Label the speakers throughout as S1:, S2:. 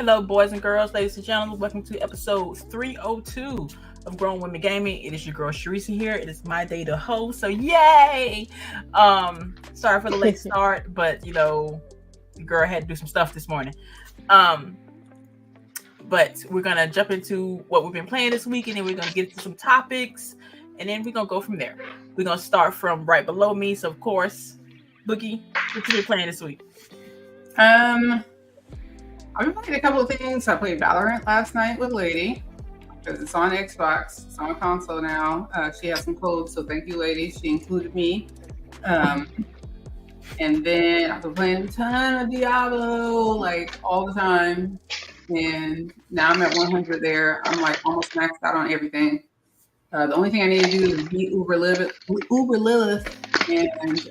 S1: Hello, boys and girls, ladies and gentlemen. Welcome to episode 302 of Grown Women Gaming. It is your girl CHAREECE here. It is my day to host, so yay! Sorry for the late start, but the girl had to do some stuff this morning. But we're gonna jump into what we've been playing this week, and then we're gonna get into some topics, and then we're gonna go from there. We're gonna start from right below me. So, of course, Boogie, what you been playing this week?
S2: I've been playing a couple of things. I played Valorant last night with Lady because it's on Xbox. It's on console now. She has some codes, so thank you, Lady. She included me. And then I've been playing a ton of Diablo, like all the time. And now I'm at 100 there. I'm like almost maxed out on everything. The only thing I need to do is beat Uber Lilith. And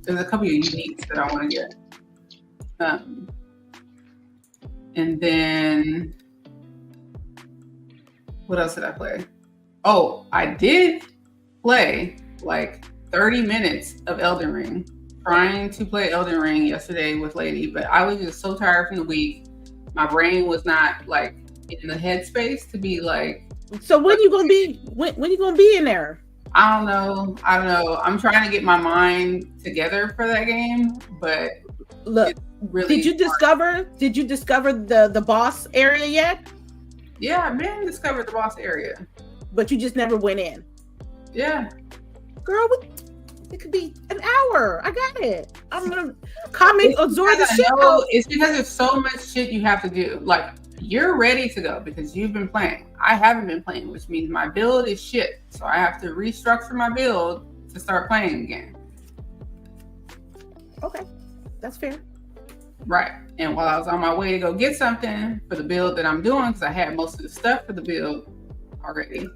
S2: there's a couple of uniques that I want to get. And then, what else did I play? Oh, I did play like 30 minutes of Elden Ring, trying to play Elden Ring yesterday with Lady, but I was just so tired from the week. My brain was not like in the headspace to be like.
S3: So when you gonna be? When you gonna be in there?
S2: I don't know. I'm trying to get my mind together for that game, but
S3: look. Really did you discover the boss area yet?
S2: Yeah, I've been discovered the boss area.
S3: But you just never went in.
S2: Yeah.
S3: Girl, it could be an hour. I got it. I'm gonna absorb the shit out.
S2: It's because there's so much shit you have to do. Like, you're ready to go because you've been playing. I haven't been playing, which means my build is shit. So I have to restructure my build to start playing again.
S3: Okay. That's fair.
S2: Right. And while I was on my way to go get something for the build that I'm doing, because I had most of the stuff for the build already,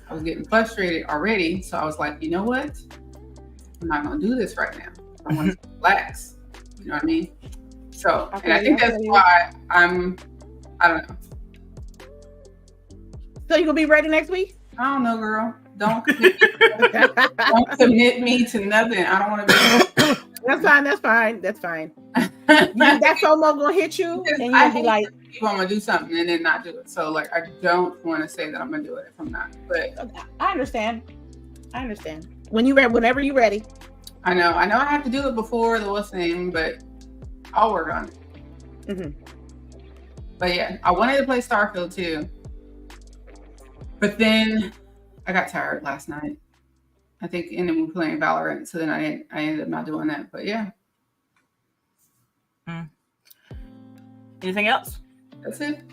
S2: I was getting frustrated already. So I was like, you know what? I'm not going to do this right now. I want to relax. You know what I mean? So, and I think that's why I don't know.
S3: So you going to be ready next week?
S2: I don't know, girl. Don't commit me to nothing. I don't want to be.
S3: That's fine. That FOMO gonna hit you, and you're gonna be like,
S2: I'm gonna do something and then not do it. So like, I don't want to say that I'm gonna do it if I'm not. But
S3: I understand. When you ready, whenever you're ready.
S2: I know. I have to do it before the what's name, but I'll work on it.
S3: Mm-hmm.
S2: But yeah, I wanted to play Starfield too, but then I got tired last night. I think, and then we were playing Valorant, so then I ended up not doing that. But yeah.
S1: Anything else?
S2: That's it.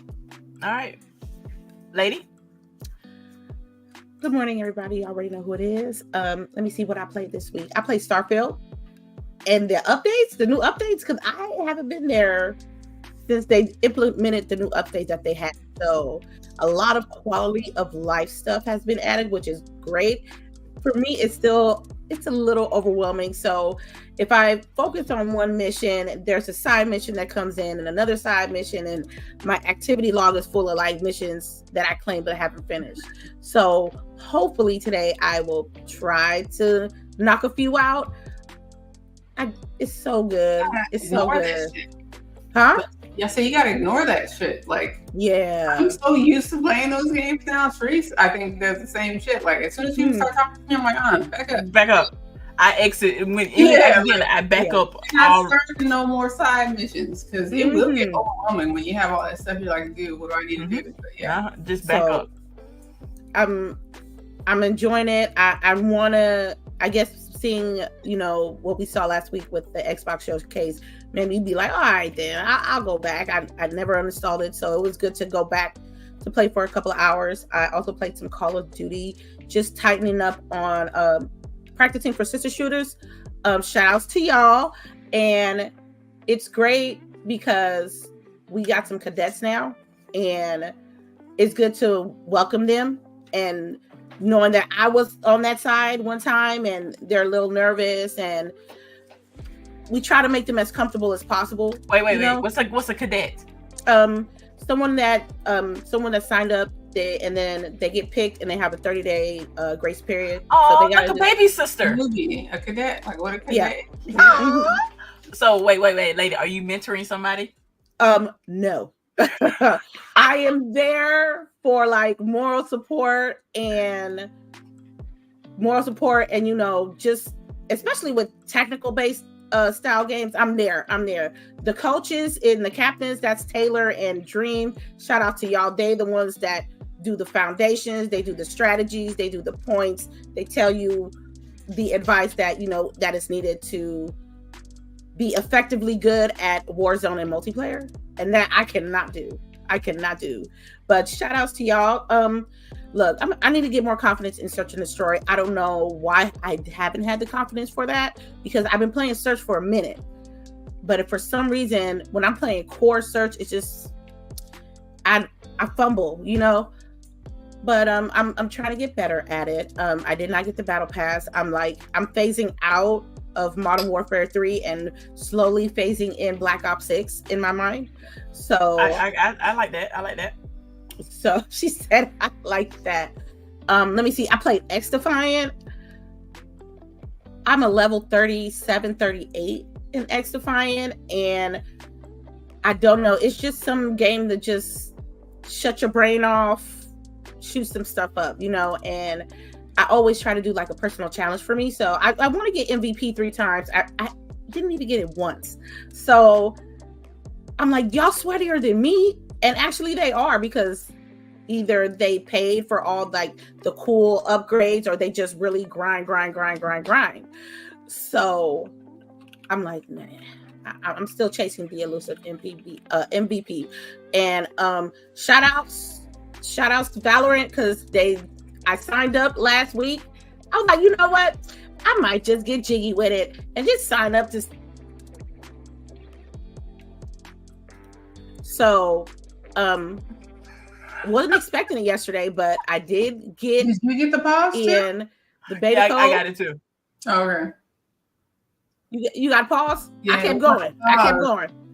S1: All right, Lady.
S3: Good morning, everybody. You already know who it is. Let me see what I played this week. I played Starfield, and the new updates, because I haven't been there since they implemented the new update that they had. So a lot of quality of life stuff has been added, which is great. For me, it's a little overwhelming. So if I focus on one mission, there's a side mission that comes in and another side mission, and my activity log is full of like missions that I claim but I haven't finished. So hopefully today I will try to knock a few out. It's so good. It's so good. Huh?
S2: Yeah, so you gotta ignore that shit. Like,
S3: yeah,
S2: I'm so used to playing those games now, CHAREECE. I think there's the same shit. Like, as soon as you start talking to me, I'm like,
S1: back up. I exit when I back up.
S2: I start to know more side missions because it will get overwhelming when you have all that stuff you like to do. What do I need to do? But yeah,
S1: just back up.
S3: I'm enjoying it. I wanna, I guess, seeing what we saw last week with the Xbox showcase made me be like, all right, then I'll go back. I never uninstalled it, so it was good to go back to play for a couple of hours. I also played some Call of Duty, just tightening up on practicing for sister shooters. Shout outs to y'all. And it's great because we got some cadets now, and it's good to welcome them, and knowing that I was on that side one time and they're a little nervous, and we try to make them as comfortable as possible.
S1: Wait. What's a cadet?
S3: Someone that signed up, and then they get picked, and they have a 30-day grace period.
S1: Oh, so like a baby sister.
S2: A cadet. Like, what a cadet.
S3: Yeah.
S1: So wait, lady, are you mentoring somebody?
S3: No. I am there for like moral support and you know, just especially with technical based style games. I'm there. The coaches and the captains, that's Taylor and Dream. Shout out to y'all. They the ones that do the foundations, they do the strategies, they do the points, they tell you the advice that, you know, that is needed to be effectively good at Warzone and multiplayer. And that I cannot do. But shout outs to y'all. Look, I need to get more confidence in Search and Destroy. I don't know why I haven't had the confidence for that, because I've been playing Search for a minute. But if for some reason, when I'm playing core Search, it's just, I fumble, you know? But I'm trying to get better at it. I did not get the battle pass. I'm phasing out of Modern Warfare 3 and slowly phasing in Black Ops 6 in my mind. So
S1: I like that.
S3: So she said I like that. Let me see. I played X Defiant. I'm a level 37, 38 in X Defiant, and I don't know. It's just some game that just shut your brain off, shoot some stuff up, you know, and I always try to do like a personal challenge for me. So I want to get MVP 3 times. I didn't even get it once. So I'm like, y'all sweatier than me. And actually they are, because either they paid for all like the cool upgrades or they just really grind. So I'm like, nah, I'm still chasing the elusive MVP. And shout outs to Valorant, because I signed up last week. I was like, you know what? I might just get jiggy with it and just sign up to. So, wasn't expecting it yesterday, but I did get.
S2: Did you get the pause
S3: in the beta code?
S1: I got it too.
S2: Okay.
S3: You got pause?
S2: Yeah,
S3: I kept going.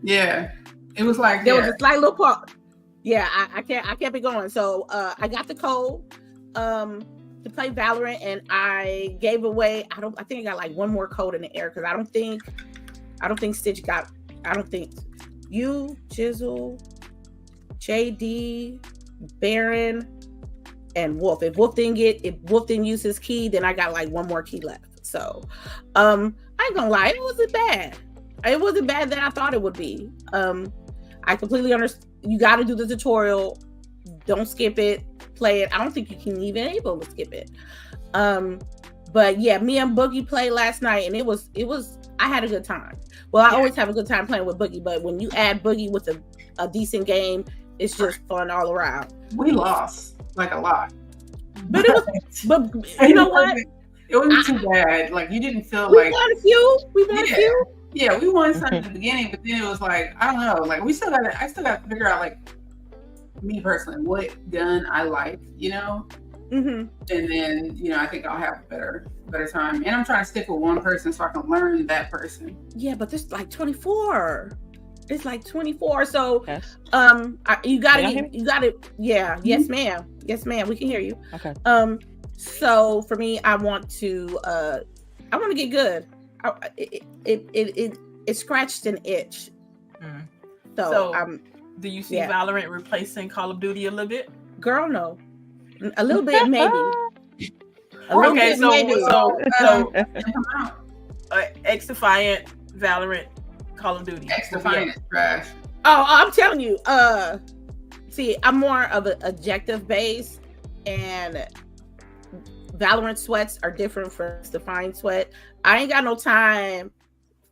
S2: Yeah, it was like
S3: there was a slight little pause. Yeah, I kept it going. So I got the code to play Valorant, and I gave away. I think I got like one more code in the air, because I don't think Stitch got. I don't think you, Jizzle, JD, Baron, and Wolf. If Wolf didn't use his key, then I got like one more key left. So I ain't gonna lie, it wasn't bad. It wasn't bad that I thought it would be. I completely understand. You got to do the tutorial. Don't skip it. Play it. I don't think you can even able to skip it. But yeah, me and Boogie played last night, and it was. I had a good time. Well, I always have a good time playing with Boogie, but when you add Boogie with a decent game, it's just fun all around.
S2: We lost like a lot,
S3: but it was. But you know what?
S2: It wasn't too bad. Like, you didn't feel
S3: we
S2: like
S3: won a few.
S2: Yeah, we won some at the beginning, but then it was like, I don't know. Like, I still got to figure out, like, me personally, what gun I like, you know?
S3: Mm-hmm.
S2: And then, you know, I think I'll have a better time. And I'm trying to stick with one person so I can learn that person.
S3: Yeah, but there's like 24. It's like 24. So,
S4: yes.
S3: You got it. Yeah.
S2: Mm-hmm.
S3: Yes, ma'am. We can hear you.
S4: Okay.
S3: So for me, I want to get good. It scratched an itch.
S1: Mm.
S3: So
S1: do you see Valorant replacing Call of Duty a little bit?
S3: Girl, no. A little bit, maybe.
S1: X Defiant, Valorant, Call of Duty.
S2: X Defiant is trash.
S3: Oh, I'm telling you. See, I'm more of an objective base, and Valorant sweats are different from X Defiant sweat. I ain't got no time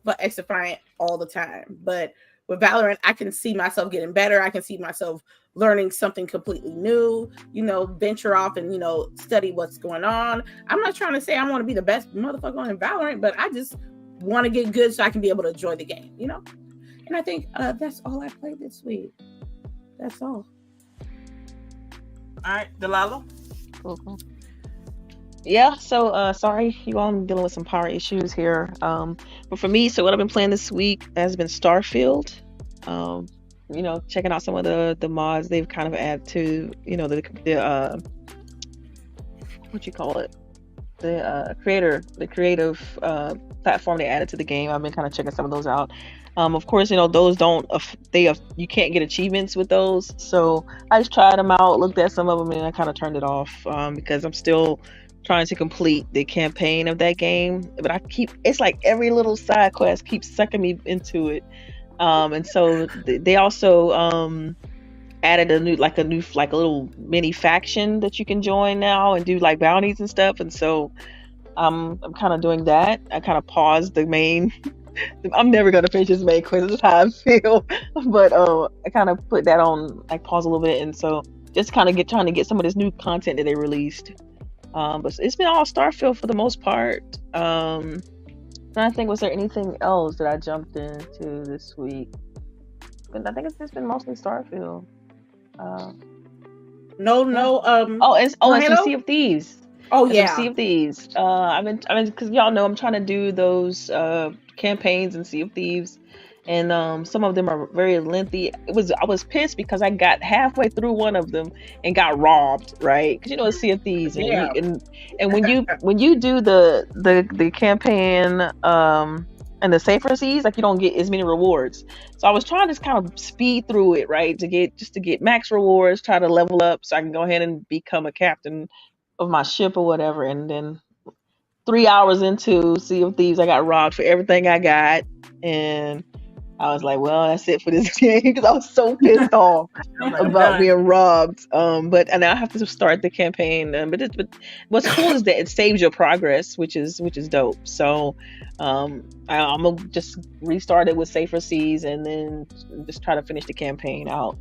S3: for X Defiant all the time, but with Valorant, I can see myself getting better. I can see myself learning something completely new, you know, venture off and, you know, study what's going on. I'm not trying to say I want to be the best motherfucker in Valorant, but I just want to get good so I can be able to enjoy the game, you know? And I think that's all I played this week. That's all.
S1: All right, Delilah?
S4: Cool. Yeah, so sorry, you all, I'm dealing with some power issues here. But for me, so what I've been playing this week has been Starfield. You know, checking out some of the mods they've kind of added to, you know, the what you call it, the creative platform they added to the game. I've been kind of checking some of those out. Of course, those don't you can't get achievements with those. So I just tried them out, looked at some of them, and I kind of turned it off because I'm still trying to complete the campaign of that game. But it's like every little side quest keeps sucking me into it. And so they also added a new like a little mini faction that you can join now and do like bounties and stuff. And so I'm kind of doing that. I kind of paused the main. I'm never gonna finish this main quest. This is how I feel. But I kind of put that on like pause a little bit, and so just kind of trying to get some of this new content that they released. But it's been all Starfield for the most part. I think, was there anything else that I jumped into this week? But I think it's just been mostly Starfield.
S3: It's
S4: some Sea of Thieves.
S3: Oh
S4: Some
S3: yeah.
S4: Sea of Thieves. I've been because y'all know I'm trying to do those campaigns in Sea of Thieves, and some of them are very lengthy. I was pissed because I got halfway through one of them and got robbed, right? Because it's Sea of Thieves, and when you do the campaign and the safer seas, like you don't get as many rewards. So I was trying to kind of speed through it, right, to get max rewards, try to level up so I can go ahead and become a captain of my ship or whatever. And then 3 hours into Sea of Thieves, I got robbed for everything I got, and I was like, well, that's it for this game, because I was so pissed off about being robbed. But now I have to start the campaign. But what's cool is that it saves your progress, which is dope. So I'm gonna just restart it with safer seas and then just try to finish the campaign out.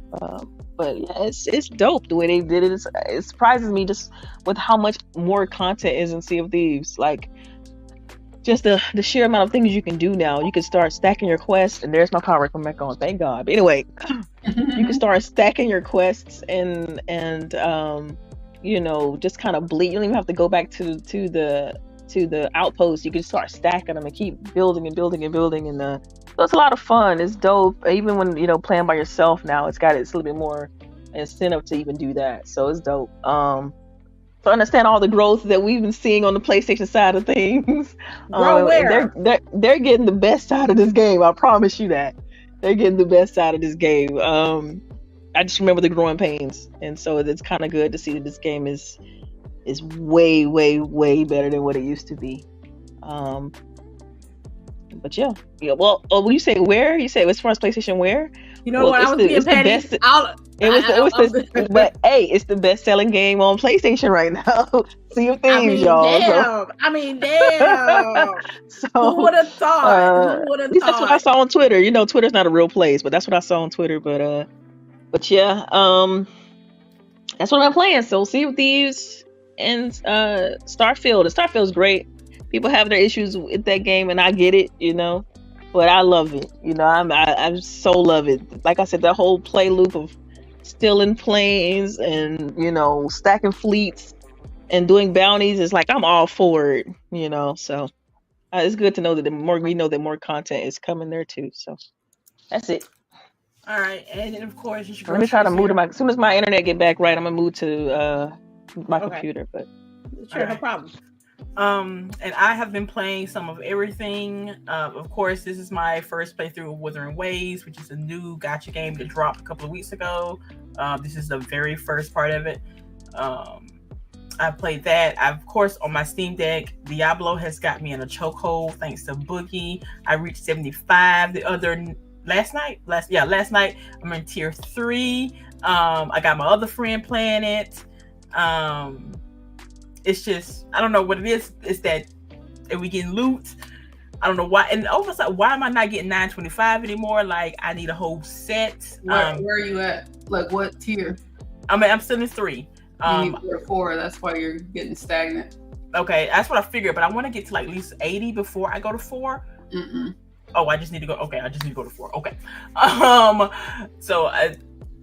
S4: But yeah, it's dope the way they did it. It surprises me just with how much more content is in Sea of Thieves. Like, just the sheer amount of things you can do now. You can start stacking your quests, and there's my power come back on. Thank God. But anyway, you can start stacking your quests and just kind of bleed. You don't even have to go back to the outpost. You can start stacking them and keep building and building and building. And so it's a lot of fun. It's dope. Even when playing by yourself now, it's a little bit more incentive to even do that. So it's dope. So understand all the growth that we've been seeing on the PlayStation side of things. They're getting the best side of this game. I promise you that. They're getting the best side of this game. I just remember the growing pains, and so it's kind of good to see that this game is way, way, way better than what it used to be. But yeah. Well, when you say where, you say as far as PlayStation where?
S3: When I was being petty,
S4: but hey, it's the best-selling game on PlayStation right now. Sea of Thieves, y'all.
S3: Damn.
S4: So,
S3: who would have thought?
S4: That's what I saw on Twitter. Twitter's not a real place, but that's what I saw on Twitter. But yeah, that's what I'm playing. So Sea of Thieves and Starfield. Starfield's great. People have their issues with that game, and I get it, but I love it. I so love it. Like I said, that whole play loop of stealing planes and stacking fleets and doing bounties is like, I'm all for it. So it's good to know that we know that more content is coming there too. So that's it.
S1: All right, and then of course,
S4: let me try to move to as soon as my internet get back right, I'm gonna move to my computer. But
S3: sure, no problem.
S1: And I have been playing some of everything. Of course, this is my first playthrough of Wuthering Waves, which is a new gacha game that dropped a couple of weeks ago. This is the very first part of it. I played that. Of course, on my Steam Deck, Diablo has got me in a chokehold thanks to Boogie. I reached 75 last night. I'm in tier 3. I got my other friend playing it. It's just, I don't know what it is. It's that we getting loot. I don't know why. And almost like, why am I not getting 925 anymore? Like, I need a whole set.
S2: Where are you at? Like, what tier?
S1: I'm still in 3.
S2: You need 4. That's why you're getting stagnant.
S1: Okay, that's what I figured. But I want to get to like at least 80 before I go to 4. Oh, I just need to go. Okay, I just need to go to 4. Okay. So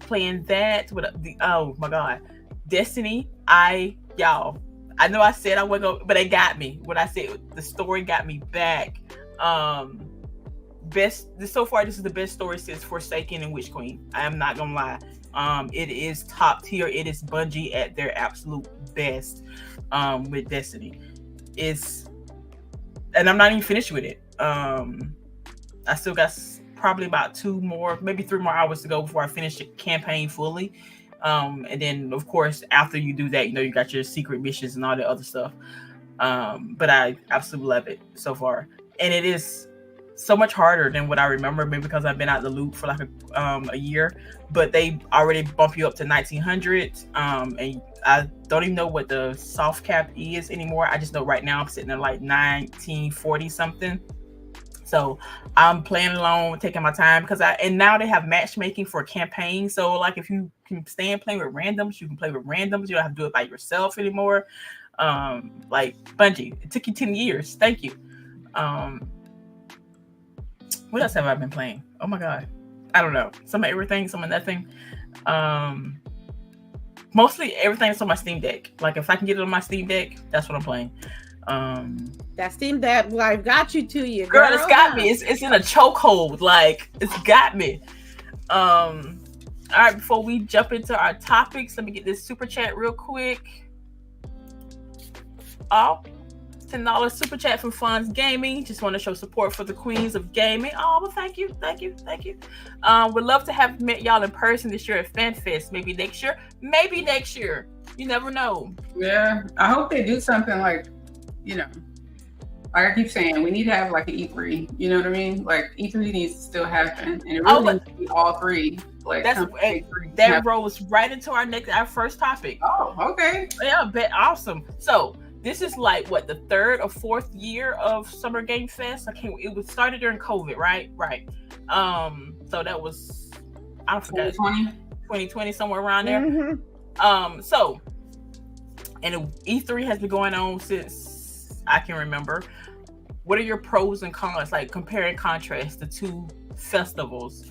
S1: playing that with oh my God, Destiny. I know I said I wasn't going, but it got me. What I said, the story got me back. So far, this is the best story since Forsaken and Witch Queen. I am not gonna lie. It is top tier. It is Bungie at their absolute best with Destiny. And I'm not even finished with it. I still got probably about 2 more, maybe 3 more hours to go before I finish the campaign fully. And then of course after you do that, you got your secret missions and all that other stuff. But I absolutely love it so far, and it is so much harder than what I remember, maybe because I've been out the loop for like a year. But they already bump you up to 1900, and I don't even know what the soft cap is anymore. I just know right now I'm sitting at like 1940 something. So I'm playing along, taking my time, because and now they have matchmaking for campaigns. So like if you can stand playing with randoms, you can play with randoms. You don't have to do it by yourself anymore. Like Bungie, it took you 10 years. Thank you. What else have I been playing? Oh my god, I don't know. Some of everything, some of nothing. Mostly everything's on my Steam Deck. Like if I can get it on my Steam Deck, that's what I'm playing.
S3: That Steam Deck life got you to you,
S1: girl. It's got me. It's in a chokehold. Like it's got me. All right, before we jump into our topics, let me get this super chat real quick. Oh, $10 super chat from Funds Gaming. Just want to show support for the queens of gaming. Oh, well, thank you. Would love to have met y'all in person this year at FanFest. Maybe next year. You never know.
S2: Yeah, I hope they do something like, like I keep saying, we need to have like an E3. You know what I mean? Like E3 needs to still happen, and it really needs to be all three. Like
S1: that rolls right into our first topic.
S2: Oh, okay.
S1: Yeah, awesome. So this is like what, the 3rd or 4th year of Summer Game Fest. It was started during COVID, right? Right. So that was, I forgot, 2020, somewhere around there.
S3: Mm-hmm.
S1: So, and E3 has been going on since I can remember. What are your pros and cons? Like compare and contrast the two festivals.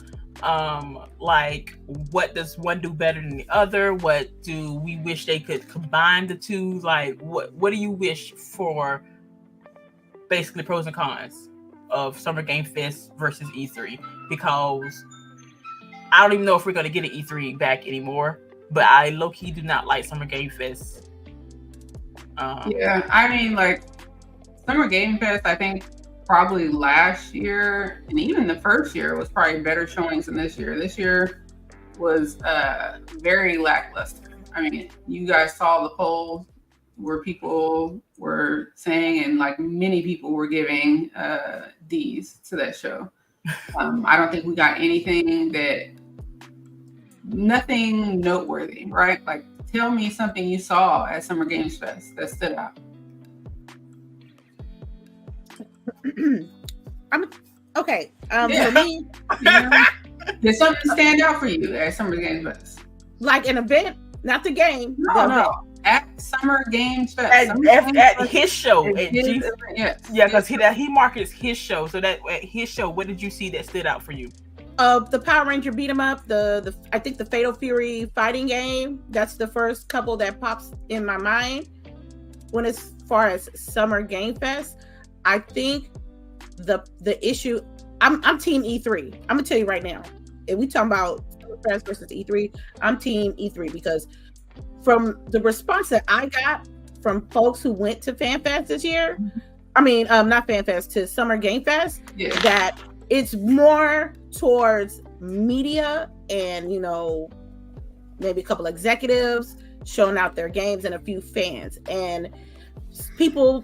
S1: Like what does one do better than the other? What do we wish they could combine the two? Like what do you wish for, basically pros and cons of Summer Game Fest versus E3? Because I don't even know if we're going to get an E3 back anymore, but I low-key do not like Summer Game Fest.
S2: Yeah, I mean, like Summer Game Fest, I think probably last year and even the first year was probably better showings than this year. This year was very lackluster. I mean, you guys saw the poll where people were saying, and like many people were giving D's to that show. I don't think we got nothing noteworthy, right? Like tell me something you saw at Summer Games Fest that stood out.
S3: Okay. For me,
S2: did something stand out for you at Summer Games Fest?
S3: Like an event, not the game.
S2: No. At Summer Games Fest.
S1: At his show.
S2: Yes.
S1: Yeah, because he markets his show. So that at his show, what did you see that stood out for you?
S3: The Power Ranger beat 'em up. I think the Fatal Fury fighting game. That's the first couple that pops in my mind. When as far as Summer Game Fest, I think the issue. I'm team E3. I'm gonna tell you right now. If we talking about Summer Fest versus E3, I'm team E3 because from the response that I got from folks who went to FanFest this year, I mean, not FanFest, to Summer Game Fest, that it's more towards media and, maybe a couple executives showing out their games and a few fans. And people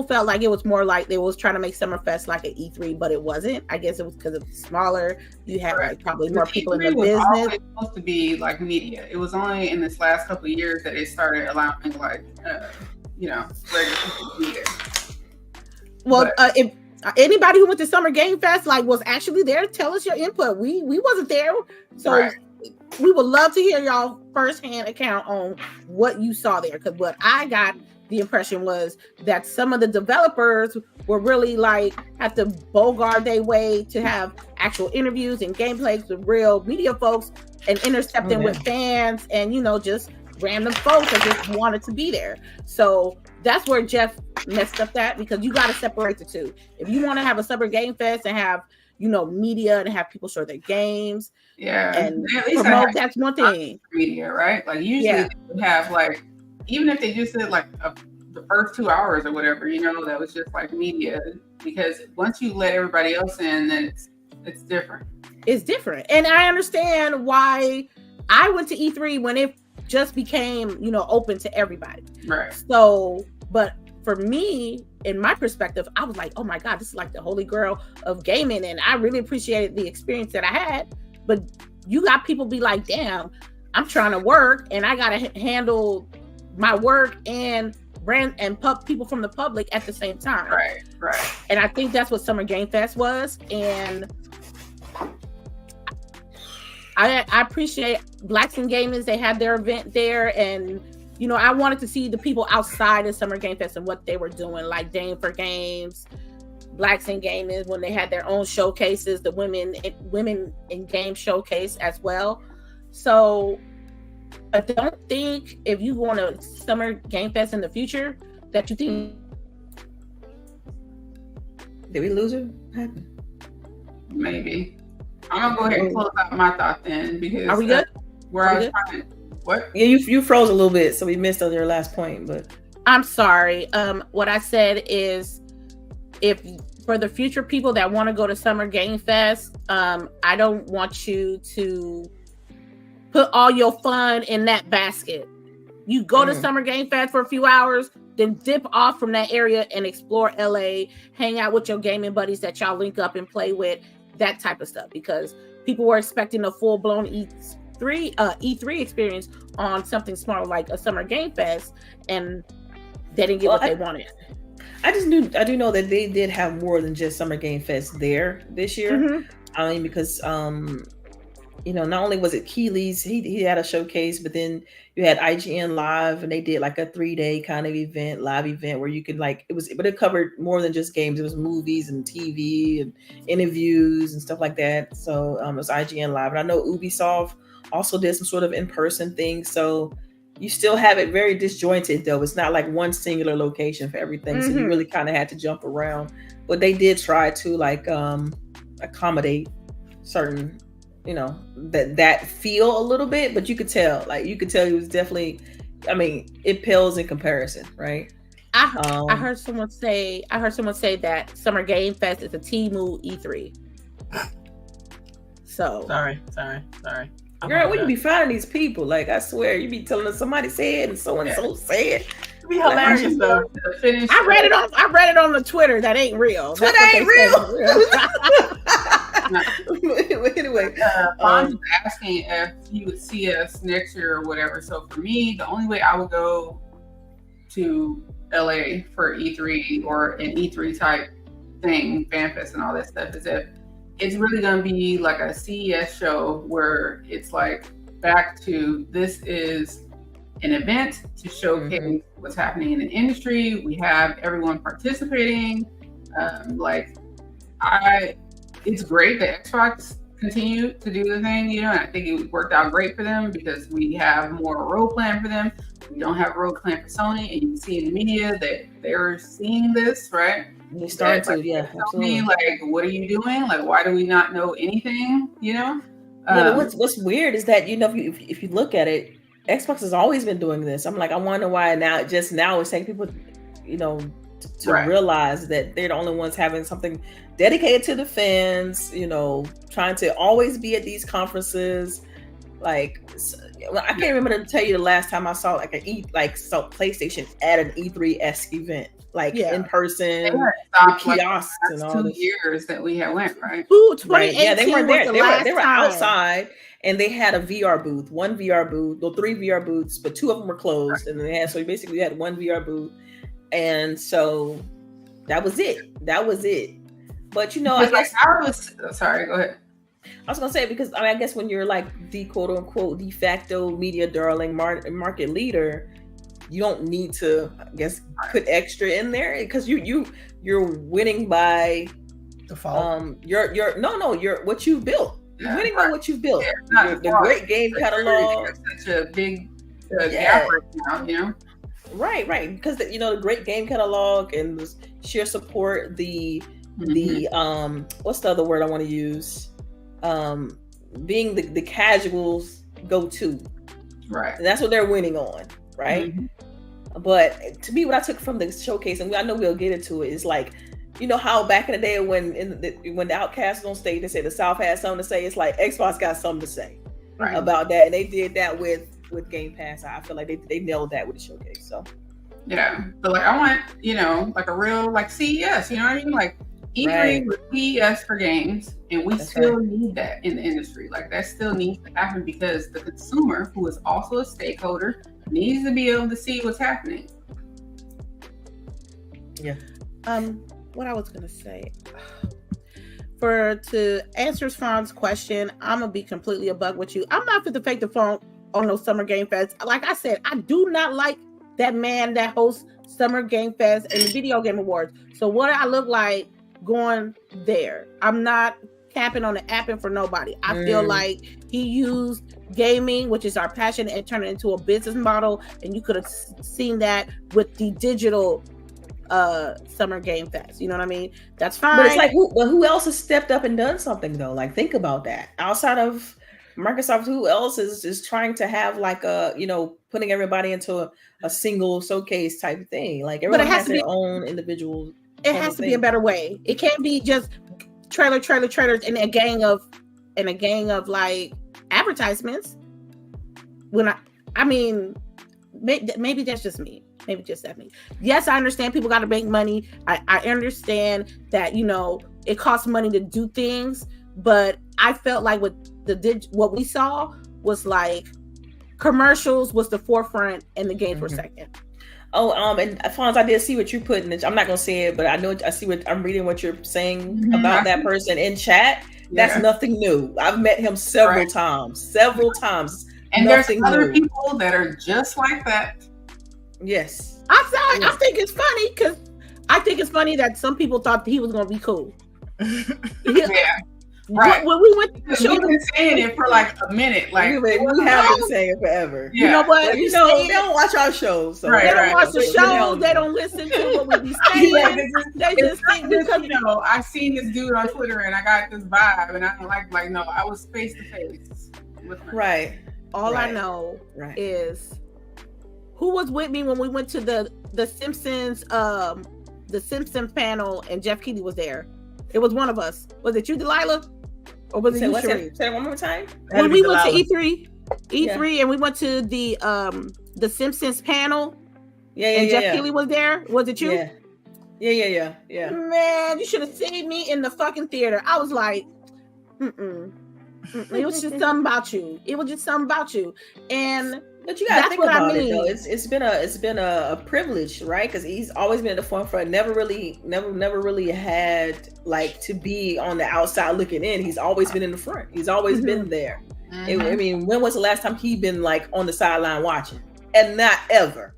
S3: felt like it was more like they was trying to make Summerfest like an E3, but it wasn't. I guess it was because it's smaller. You had like probably more people in the business.
S2: It was supposed to be like media. It was only in this last couple of years that they started allowing like, regular people to be there.
S3: Well, if anybody who went to Summer Game Fest was actually there, tell us your input. We wasn't there, so we would love to hear y'all firsthand account on what you saw there. Because what I got the impression was that some of the developers were really have to bogart their way to have actual interviews and gameplays with real media folks and intercepting with fans and just random folks that just wanted to be there. So that's where Jeff messed up that, because you got to separate the two. If you want to have a Summer Game Fest and have media and have people show their games, and
S2: at least
S3: promote, that's one thing.
S2: Media, right? Like usually they would have even if they just did the first 2 hours or whatever, that was just like media. Because once you let everybody else in, then It's different.
S3: It's different. And I understand why I went to E3 when it just became, open to everybody.
S2: Right.
S3: So, but for me, in my perspective, I was like, oh my God, this is like the holy grail of gaming. And I really appreciated the experience that I had. But you got people be like, damn, I'm trying to work and I got to handle my work and people from the public at the same time.
S2: Right.
S3: And I think that's what Summer Game Fest was. And I appreciate Blacks in Gaming. They had their event there, and I wanted to see the people outside of Summer Game Fest and what they were doing, like Dame for Games, Blacks in Gaming, when they had their own showcases, the women in game showcase as well. So I don't think if you want a Summer Game Fest in the future that you think.
S4: Did we lose her? What happened?
S2: Maybe. I'm gonna go ahead and close out my thought then, because
S3: are we good?
S2: What?
S4: Yeah, you froze a little bit, so we missed on your last point. But
S3: I'm sorry. What I said is, if for the future people that want to go to Summer Game Fest, I don't want you to put all your fun in that basket. You go to Summer Game Fest for a few hours, then dip off from that area and explore LA, hang out with your gaming buddies that y'all link up and play with, that type of stuff, because people were expecting a full-blown E3 experience on something smaller like a Summer Game Fest, and they didn't get what they wanted. I
S4: do know that they did have more than just Summer Game Fest there this year.
S3: Mm-hmm.
S4: I mean, because not only was it Keeley's, he had a showcase, but then you had IGN Live, and they did like a 3-day kind of live event where you could but it covered more than just games. It was movies and TV and interviews and stuff like that. So it was IGN Live, and I know Ubisoft also did some sort of in-person thing. So you still have it very disjointed, though. It's not like one singular location for everything. Mm-hmm. So you really kind of had to jump around, but they did try to accommodate certain, that feel a little bit, but you could tell it was definitely, it pales in comparison, right?
S3: I heard someone say that Summer Game Fest is a Temu E3. So
S1: sorry.
S4: Girl, where you be finding these people? Like, I swear, you be telling us somebody said and so and so said.
S1: It'd be hilarious though.
S3: I read it on the Twitter. That ain't real.
S4: Twitter ain't real.
S2: Anyway, I'm asking if you would see us next year or whatever. So for me, the only way I would go to LA for E3 or an E3 type thing, FanFest and all that stuff, is if it's really going to be like a CES show where it's like back to, this is an event to showcase what's happening in the industry. We have everyone participating. It's great that Xbox continued to do the thing, and I think it worked out great for them because we have more role playing for them. We don't have role playing for Sony, and you can see in the media that they're seeing this, right?
S4: They started to, yeah, absolutely.
S2: Like, what are you doing? Like, why do we not know anything?
S4: Yeah, but what's weird is that if you look at it, Xbox has always been doing this. I'm like, I wonder why now it's taking people, to realize that they're the only ones having something dedicated to the fans, trying to always be at these conferences. Like, I can't remember to tell you the last time I saw saw PlayStation at an E3-esque event, in person, the kiosks and all
S2: 2 years that we had went, right?
S3: Ooh, 2018.
S4: Yeah, they weren't there. They were
S3: time.
S4: outside, and they had a VR booth, 3 VR booths, but 2 of them were closed, and they had basically you had 1 VR booth, and so that was it. But I guess
S2: sorry, go ahead.
S4: I was gonna say, because I guess when you're like the quote unquote de facto media darling market leader, you don't need to, I guess, put extra in there because you're winning by
S5: default.
S4: You're what you've built. You're winning by what you've built. The great game catalog.
S2: Such a big gap right now,
S4: Right, because the great game catalog and the sheer support, the what's the other word I want to use? Being the casuals go-to,
S2: right?
S4: And that's what they're winning on, right? Mm-hmm. But to me, what I took from the showcase, and I know we'll get into it, is like you know how back in the day when the Outcast was on stage, they said the South had something to say. It's like Xbox got something to say about that, and they did that with Game Pass. I feel like they nailed that with the showcase. So
S2: yeah, but like I want, you know, like a real like CES. You know what I mean? Like E3 with CES for games, and we still need that in the industry. Like that still needs to happen because the consumer, who is also a stakeholder, needs to be able to see what's happening.
S4: Yeah.
S3: What I was gonna say, to answer Fawn's question, I'm gonna be completely a bug with you. I'm not fit to fake the phone on no Summer Game Fest. Like I said, I do not like that man that hosts Summer Game Fest and the Video Game Awards. So what I look like going there? I'm not capping on the apping for nobody. I feel like he used gaming, which is our passion, and turned it into a business model. And you could have seen that with the digital Summer Game Fest. You know what I mean? That's fine.
S4: But it's like, who else has stepped up and done something though? Like, think about that. Outside of Microsoft, who else is trying to have like a, you know, putting everybody into a single showcase type of thing? Like everyone has their own individual.
S3: It has to be a better way. It can't be just trailers and a gang of like advertisements. I mean, maybe that's just me. Maybe just that me. Yes, I understand people got to make money. I understand that, you know, it costs money to do things, but I felt like with what we saw was like commercials was the forefront and the games were second.
S4: Oh, and Fonz, I did see what you put in. I'm not gonna say it, but I know I see what I'm reading. What you're saying about that person in chat. That's nothing new. I've met him several times.
S2: And there's other people that are just like that.
S4: Yes,
S3: I think it's funny because I think it's funny that some people thought he was gonna be cool.
S2: Right.
S3: When we went to the show,
S2: we've been saying it for like a minute. Like
S4: we have been saying it forever.
S3: Yeah. You know what?
S4: Like, you know, they don't watch our shows. So
S3: they don't watch the shows. They don't listen to what we be saying. They just think because,
S2: you know, I seen this dude on Twitter and I got this vibe, and I'm like no, I was face to face with him.
S4: Right.
S3: All I know is who was with me when we went to the Simpsons panel and Jeff Keighley was there. It was one of us. Was it you, Delilah? Or was it you, Sharif?
S4: Say it one more time.
S3: When we went to E3 and we went to the Simpsons panel, and Jeff Keighley was there. Was it you?
S4: Yeah.
S3: Man, you should have seen me in the fucking theater. I was like, It was just something about you. And
S4: but you gotta think about it though. It's been a privilege, right? Because he's always been at the forefront. Never really had like to be on the outside looking in. He's always been in the front. He's always been there. I mean, when was the last time he been like on the sideline watching? And not ever,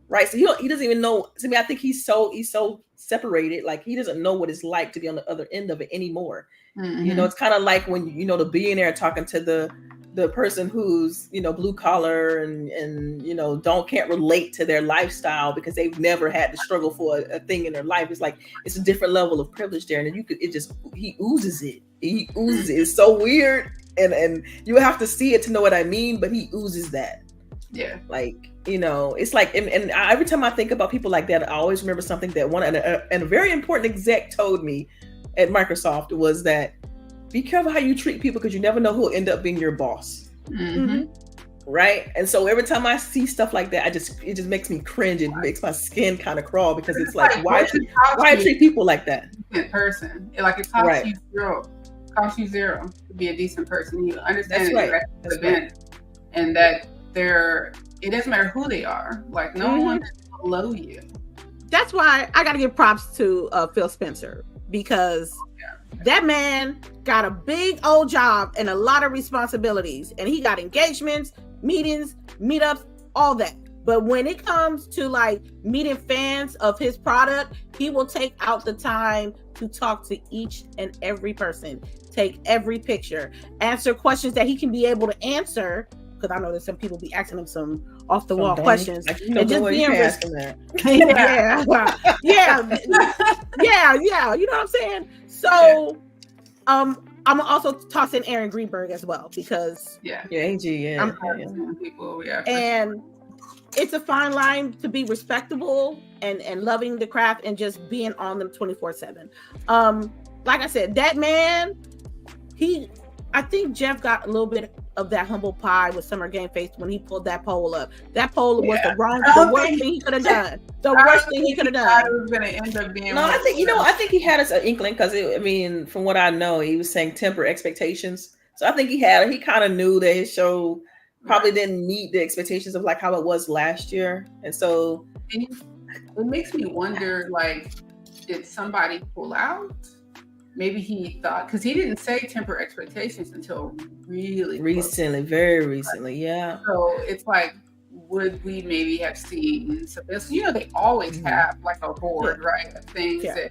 S4: right? So he doesn't even know. To me, I think he's so separated. Like he doesn't know what it's like to be on the other end of it anymore. You know, it's kind of like when you know the billionaire talking to the person who's, you know, blue collar and you know can't relate to their lifestyle because they've never had to struggle for a thing in their life. It's like it's a different level of privilege there, and he oozes it. It's so weird, and you have to see it to know what I mean. But he oozes that. Yeah, like, you know, it's like, and every time I think about people like that, I always remember something that and a very important exec told me at Microsoft was that be careful how you treat people because you never know who'll end up being your boss. Right? And so every time I see stuff like that, it just makes me cringe. It makes my skin kind of crawl because it's like, why treat people like that?
S2: Decent person. It costs you zero. It costs you zero to be a decent person. You understand that's right. And that it doesn't matter who they are. Like no one is below you.
S3: That's why I got to give props to Phil Spencer because that man got a big old job and a lot of responsibilities, and he got engagements, meetings, meetups, all that. But when it comes to like meeting fans of his product, he will take out the time to talk to each and every person, take every picture, answer questions that he can be able to answer. Because I know that some people be asking him some off the wall questions.
S4: Like, you know, just being asking that.
S3: Yeah. You know what I'm saying? So, I'm also tossing Aaron Greenberg as well because
S4: AG,
S2: people,
S3: and it's a fine line to be respectable and loving the craft and just being on them 24/7. Like I said, that man, I think Jeff got a little bit of that humble pie with Summer Game Face when he pulled that poll up. That poll was the worst thing he could have done. The worst thing he could have done.
S2: It was going to end up being.
S4: No, I think he had an inkling because from what I know, he was saying temper expectations. So I think he kind of knew that his show probably didn't meet the expectations of like how it was last year, and so
S2: it makes me wonder, like, did somebody pull out? Maybe he thought, because he didn't say temper expectations until really
S4: recently, very recently, yeah.
S2: So it's like, would we maybe have seen something else? They always have like a board, right, of things that,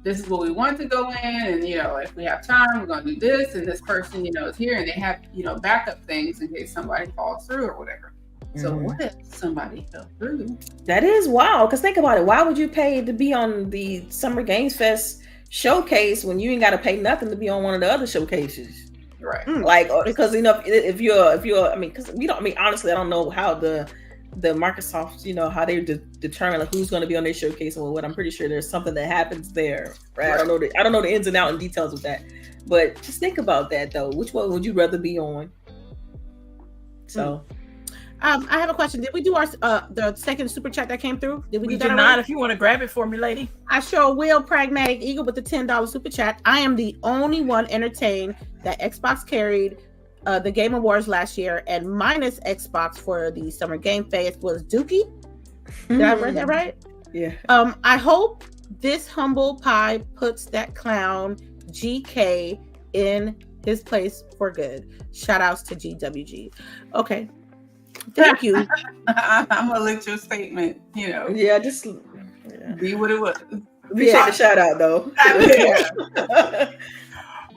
S2: this is what we want to go in, and if we have time, we're going to do this, and this person, is here, and they have, backup things in case somebody falls through or whatever. So what if somebody fell through?
S4: That is wild, because think about it. Why would you pay to be on the Summer Games Fest showcase when you ain't got to pay nothing to be on one of the other showcases?
S2: Right.
S4: Like, because if you're, because we don't. Honestly, I don't know how the Microsoft, how they determine like who's going to be on their showcase and what. I'm pretty sure there's something that happens there, right? I don't know the ins and outs and details of that, but just think about that though. Which one would you rather be on? So.
S3: I have a question. Did we do our the second super chat that came through? Did we do that?
S1: Did not. If you want to grab it for me, lady.
S3: I sure will. Pragmatic Eagle with the $10 super chat. I am the only one entertained that Xbox carried the Game Awards last year, and minus Xbox for the Summer Game Fest was Dookie. Did I read that right?
S4: Yeah.
S3: I hope this humble pie puts that clown GK in his place for good. Shout outs to GWG. Okay. Thank you.
S2: I'm gonna let your statement,
S4: Yeah, just
S2: be what it was.
S4: Appreciate the shout out though.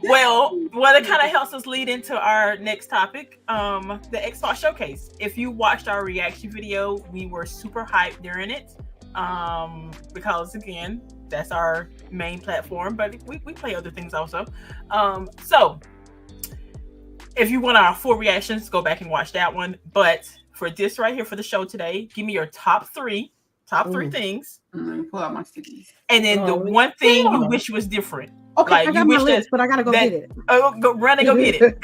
S1: Well, it kind of helps us lead into our next topic, the Xbox Showcase. If you watched our reaction video, we were super hyped during it, because again, that's our main platform, but we play other things also. So if you want our full reactions, go back and watch that one. But for this right here, for the show today, give me your top three things.
S2: Let me pull out my stickies.
S1: And then the one thing you wish was different.
S3: Okay,
S1: like,
S3: I got my list, but I gotta go get it.
S1: Oh, run and go get it.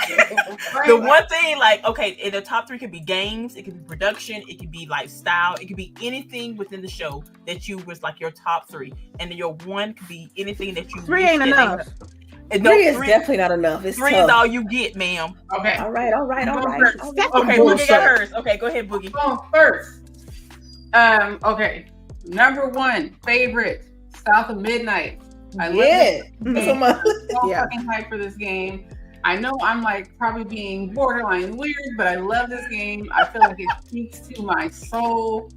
S1: The one thing, like, okay, in the top three could be games, it could be production, it could be lifestyle, it could be anything within the show that you was like your top three. And then your one could be anything that you.
S3: Three ain't enough.
S4: Three is definitely not enough. It's
S1: three
S4: tough.
S1: is all you get, ma'am.
S2: Okay.
S4: All right.
S1: Okay, Boogie got hers. Okay, go ahead, Boogie.
S2: Oh, first. Okay. Number one, favorite, South of Midnight. I love it. So fucking hyped for this game. I know I'm like probably being borderline weird, but I love this game. I feel like it speaks to my soul.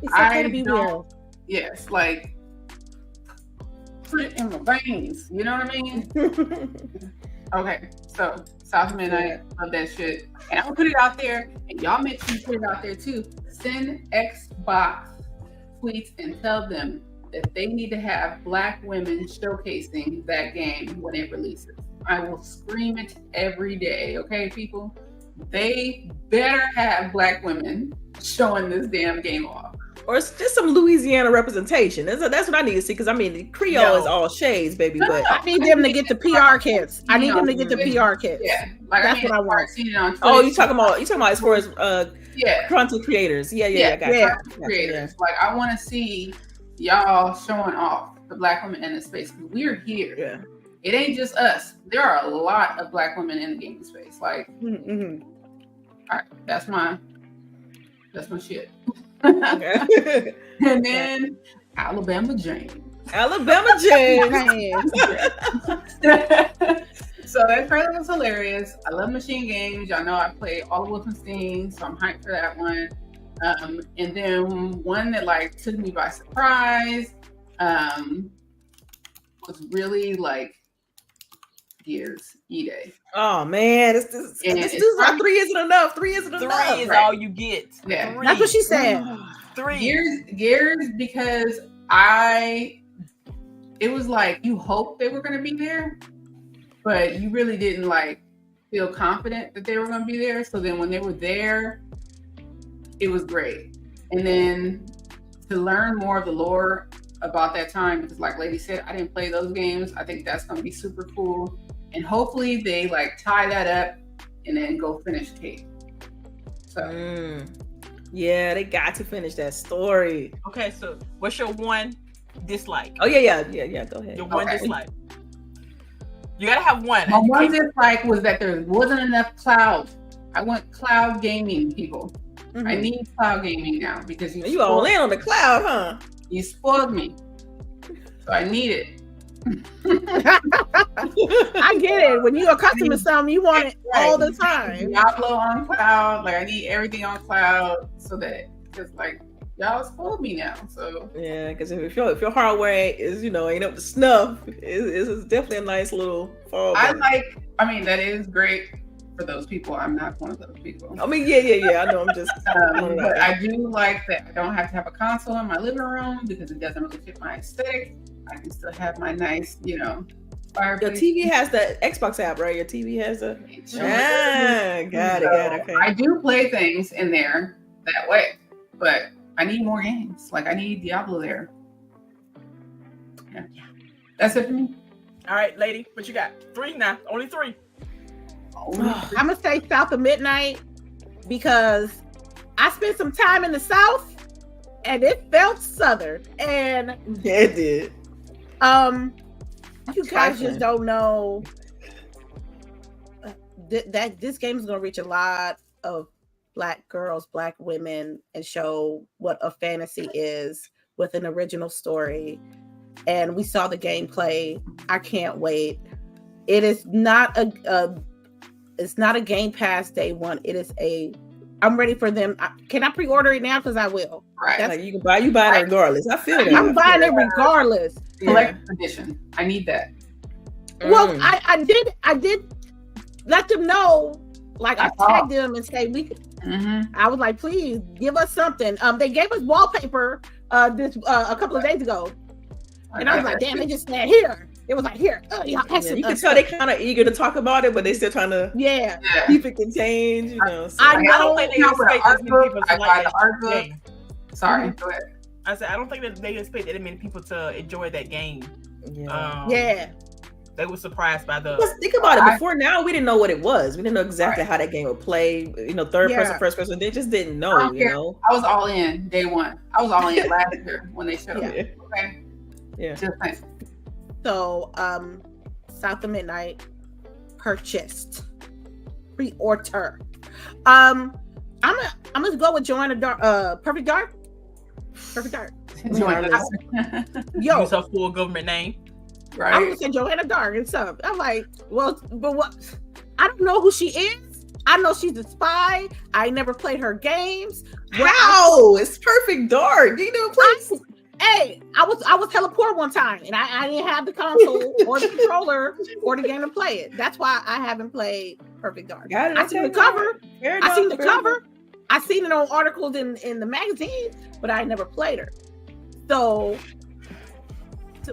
S3: It's okay to be weird.
S2: Yes, like put it in my veins. You know what I mean? Okay, so South of Midnight, love that shit. And I'm gonna put it out there, and y'all make sure you put it out there too. Send Xbox tweets and tell them that they need to have Black women showcasing that game when it releases. I will scream it every day, okay, people? They better have Black women showing this damn game off.
S4: Or it's just some Louisiana representation. That's what I need to see, because Creole is all shades, baby. But
S3: I need them to get the PR kits. I need them to get the PR kits.
S2: Yeah,
S3: like that's what I want.
S2: You
S4: talking about as far as content creators? Yeah.
S2: Creators. Like I want to see y'all showing off the Black women in the space, because we're here.
S4: Yeah.
S2: It ain't just us. There are a lot of Black women in the gaming space. Like, all right, that's my shit. And then Alabama Jane. So that trailer was hilarious. I love machine games. Y'all know I play all of Wolfenstein, so I'm hyped for that one. And then one that like took me by surprise was really like Gears E-Day.
S4: Oh man, this is like three isn't enough. Three is
S1: all you get.
S2: Yeah,
S3: three. That's what she said.
S1: Three
S2: Gears because it was like you hoped they were going to be there, but you really didn't like feel confident that they were going to be there. So then when they were there, it was great. And then to learn more of the lore about that time, because like Lady said, I didn't play those games. I think that's going to be super cool. And hopefully they like tie that up and then go finish Kate. So
S5: yeah, they got to finish that story.
S1: Okay, so what's your one dislike?
S5: Oh yeah. Go ahead.
S1: Your one dislike. You gotta have one.
S2: My one dislike was that there wasn't enough cloud. I want cloud gaming, people. I need cloud gaming now because
S5: you all in on the cloud, huh?
S2: You spoiled me, so I need it.
S3: I get it. When you're accustomed to something, you want it all the time.
S2: Diablo on cloud, like I need everything on cloud, so that because like y'all spoiled me now. So
S5: yeah, because if your hardware is ain't up to snuff, it's definitely a nice little fall.
S2: I mean that is great for those people. I'm not one of those people.
S5: I mean, yeah. I know. I'm just.
S2: But I do like that I don't have to have a console in my living room because it doesn't really fit my aesthetic. I can still have my nice, fireplace.
S5: Your TV has the Xbox app, right? Your TV has a. Got it. Okay.
S2: I do play things in there that way, but I need more games. Like I need Diablo there. Yeah. That's it for me.
S1: All right, lady, what you got? 3 now. Only 3.
S3: I'm gonna say South of Midnight because I spent some time in the South and it felt Southern. And
S5: yeah, it did.
S3: You guys just don't know that this game is gonna reach a lot of Black girls, Black women, and show what a fantasy is with an original story. And we saw the gameplay. I can't wait. It is not it's not a Game Pass day one. It is I'm ready for them. Can I pre-order it now? Because I will.
S2: Right.
S5: Like you buy it regardless. I feel that.
S3: I'm buying it regardless.
S2: Collector's edition. I need that.
S3: Well, I did let them know. Like I tagged them and say I was like, please give us something. They gave us wallpaper a couple of days ago, and I was like, damn, they just said here. It was like here. You
S5: can tell they kind of eager to talk about it, but they still trying to keep it contained. So.
S3: I
S1: don't think they expect as many people to like
S2: the art book. Sorry, go ahead.
S1: I said I don't think that they expect that many people to enjoy that game. They were surprised by the.
S5: Let's think about it. Before now, we didn't know what it was. We didn't know exactly how that game would play. Third person, first person. They just didn't know.
S2: I was all in day one. I was all in last year when they showed it. Okay.
S5: Yeah.
S2: Just thanks.
S3: So, South of Midnight purchased, pre-order. I'm gonna go with Joanna Dark. Perfect Dark.
S1: Yo, use her full government name.
S2: Right.
S3: I'm gonna say Joanna Dark and stuff. I'm like, well, but what? I don't know who she is. I know she's a spy. I never played her games.
S5: Wow, it's Perfect Dark. You never played.
S3: Hey, I was hella poor one time, and I didn't have the console or the controller or the game to play it. That's why I haven't played Perfect Dark. I seen the cover. I seen the cover. I seen it on articles in the magazine, but I never played her. So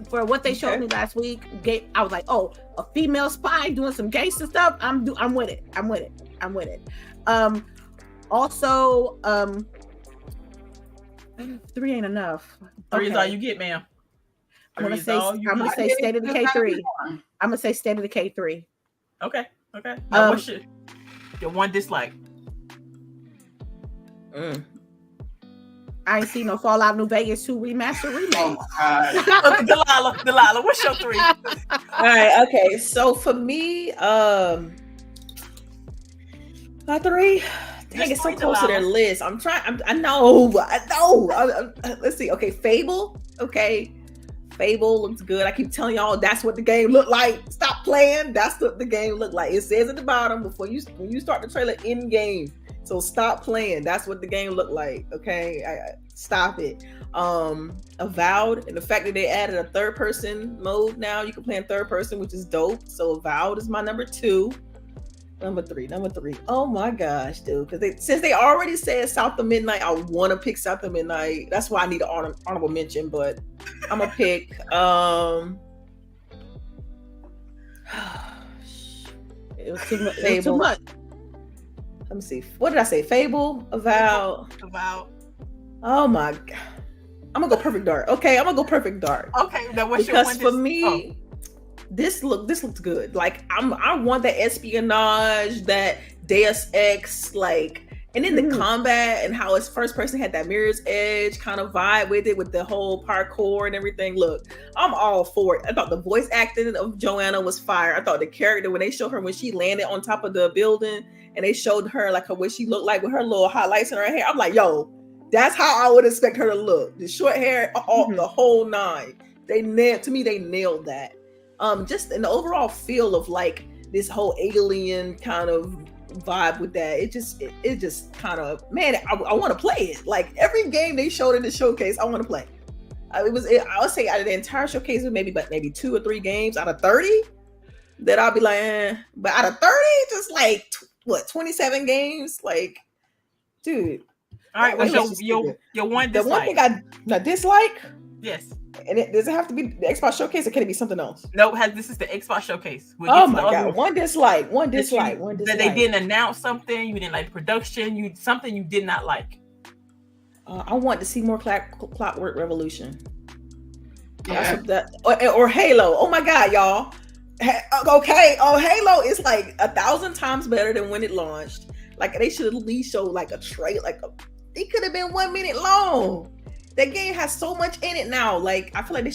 S3: for what they showed me last week, I was like, oh, a female spy doing some gangster stuff. I'm with it. I'm with it. Also, 3 ain't enough.
S1: 3 is all you get, ma'am.
S3: I'm gonna say State of Decay 3. I'm gonna say State of Decay 3.
S1: Okay. Now, what's your one dislike?
S3: I ain't seen no Fallout New Vegas 2 remaster remake.
S2: Oh my God.
S1: Delilah, what's your 3?
S5: All right, okay. So for me, my 3. Dang, it's so close to their list. I'm trying. I know. Let's see. Okay, Fable. Okay, Fable looks good. I keep telling y'all that's what the game looked like. Stop playing. That's what the game looked like. It says at the bottom when you start the trailer in game. So stop playing. That's what the game looked like. Okay, stop it. Avowed, and the fact that they added a third person mode now, you can play in third person, which is dope. So Avowed is my number 2. Number three. Oh my gosh, dude! Because since they already said South of Midnight, I want to pick South of Midnight. That's why I need an honorable mention. But I'm gonna pick.
S3: It was too much.
S5: Let me see. What did I say? Fable, Avowed. Oh my god. I'm gonna go Perfect Dark. Okay, I'm gonna go Perfect Dark.
S1: Okay, now what's your
S5: because for me, this looks good. Like I want that espionage, that Deus Ex, like, and then the combat and how it's first person had that Mirror's Edge kind of vibe with it, with the whole parkour and everything. Look, I'm all for it. I thought the voice acting of Joanna was fire. I thought the character, when they showed her when she landed on top of the building and they showed her like what she looked like with her little highlights in her hair, I'm like, yo, that's how I would expect her to look. The short hair, the whole nine. They nailed that. Just in the overall feel of like this whole alien kind of vibe with that. It just kind of, man, I want to play it. Like every game they showed in the showcase, I want to play. I would say out of the entire showcase, maybe 2 or 3 games out of 30 that I'll be like, eh. But out of 30, just like 27 games, like, dude.
S1: All right, what's your one dislike?
S5: The one thing I dislike?
S1: Yes.
S5: And does it have to be the Xbox Showcase or can it be something else?
S1: No, this is the Xbox Showcase.
S5: Oh my god, one dislike. That
S1: they didn't announce something, you didn't like production, something you did not like.
S5: I want to see more Clockwork Revolution.
S2: Yeah.
S5: Or Halo. Oh my god, y'all. Okay. Oh, Halo is like 1,000 times better than when it launched. Like they should at least show like a trailer. It could have been 1 minute long. That game has so much in it now. Like I feel like they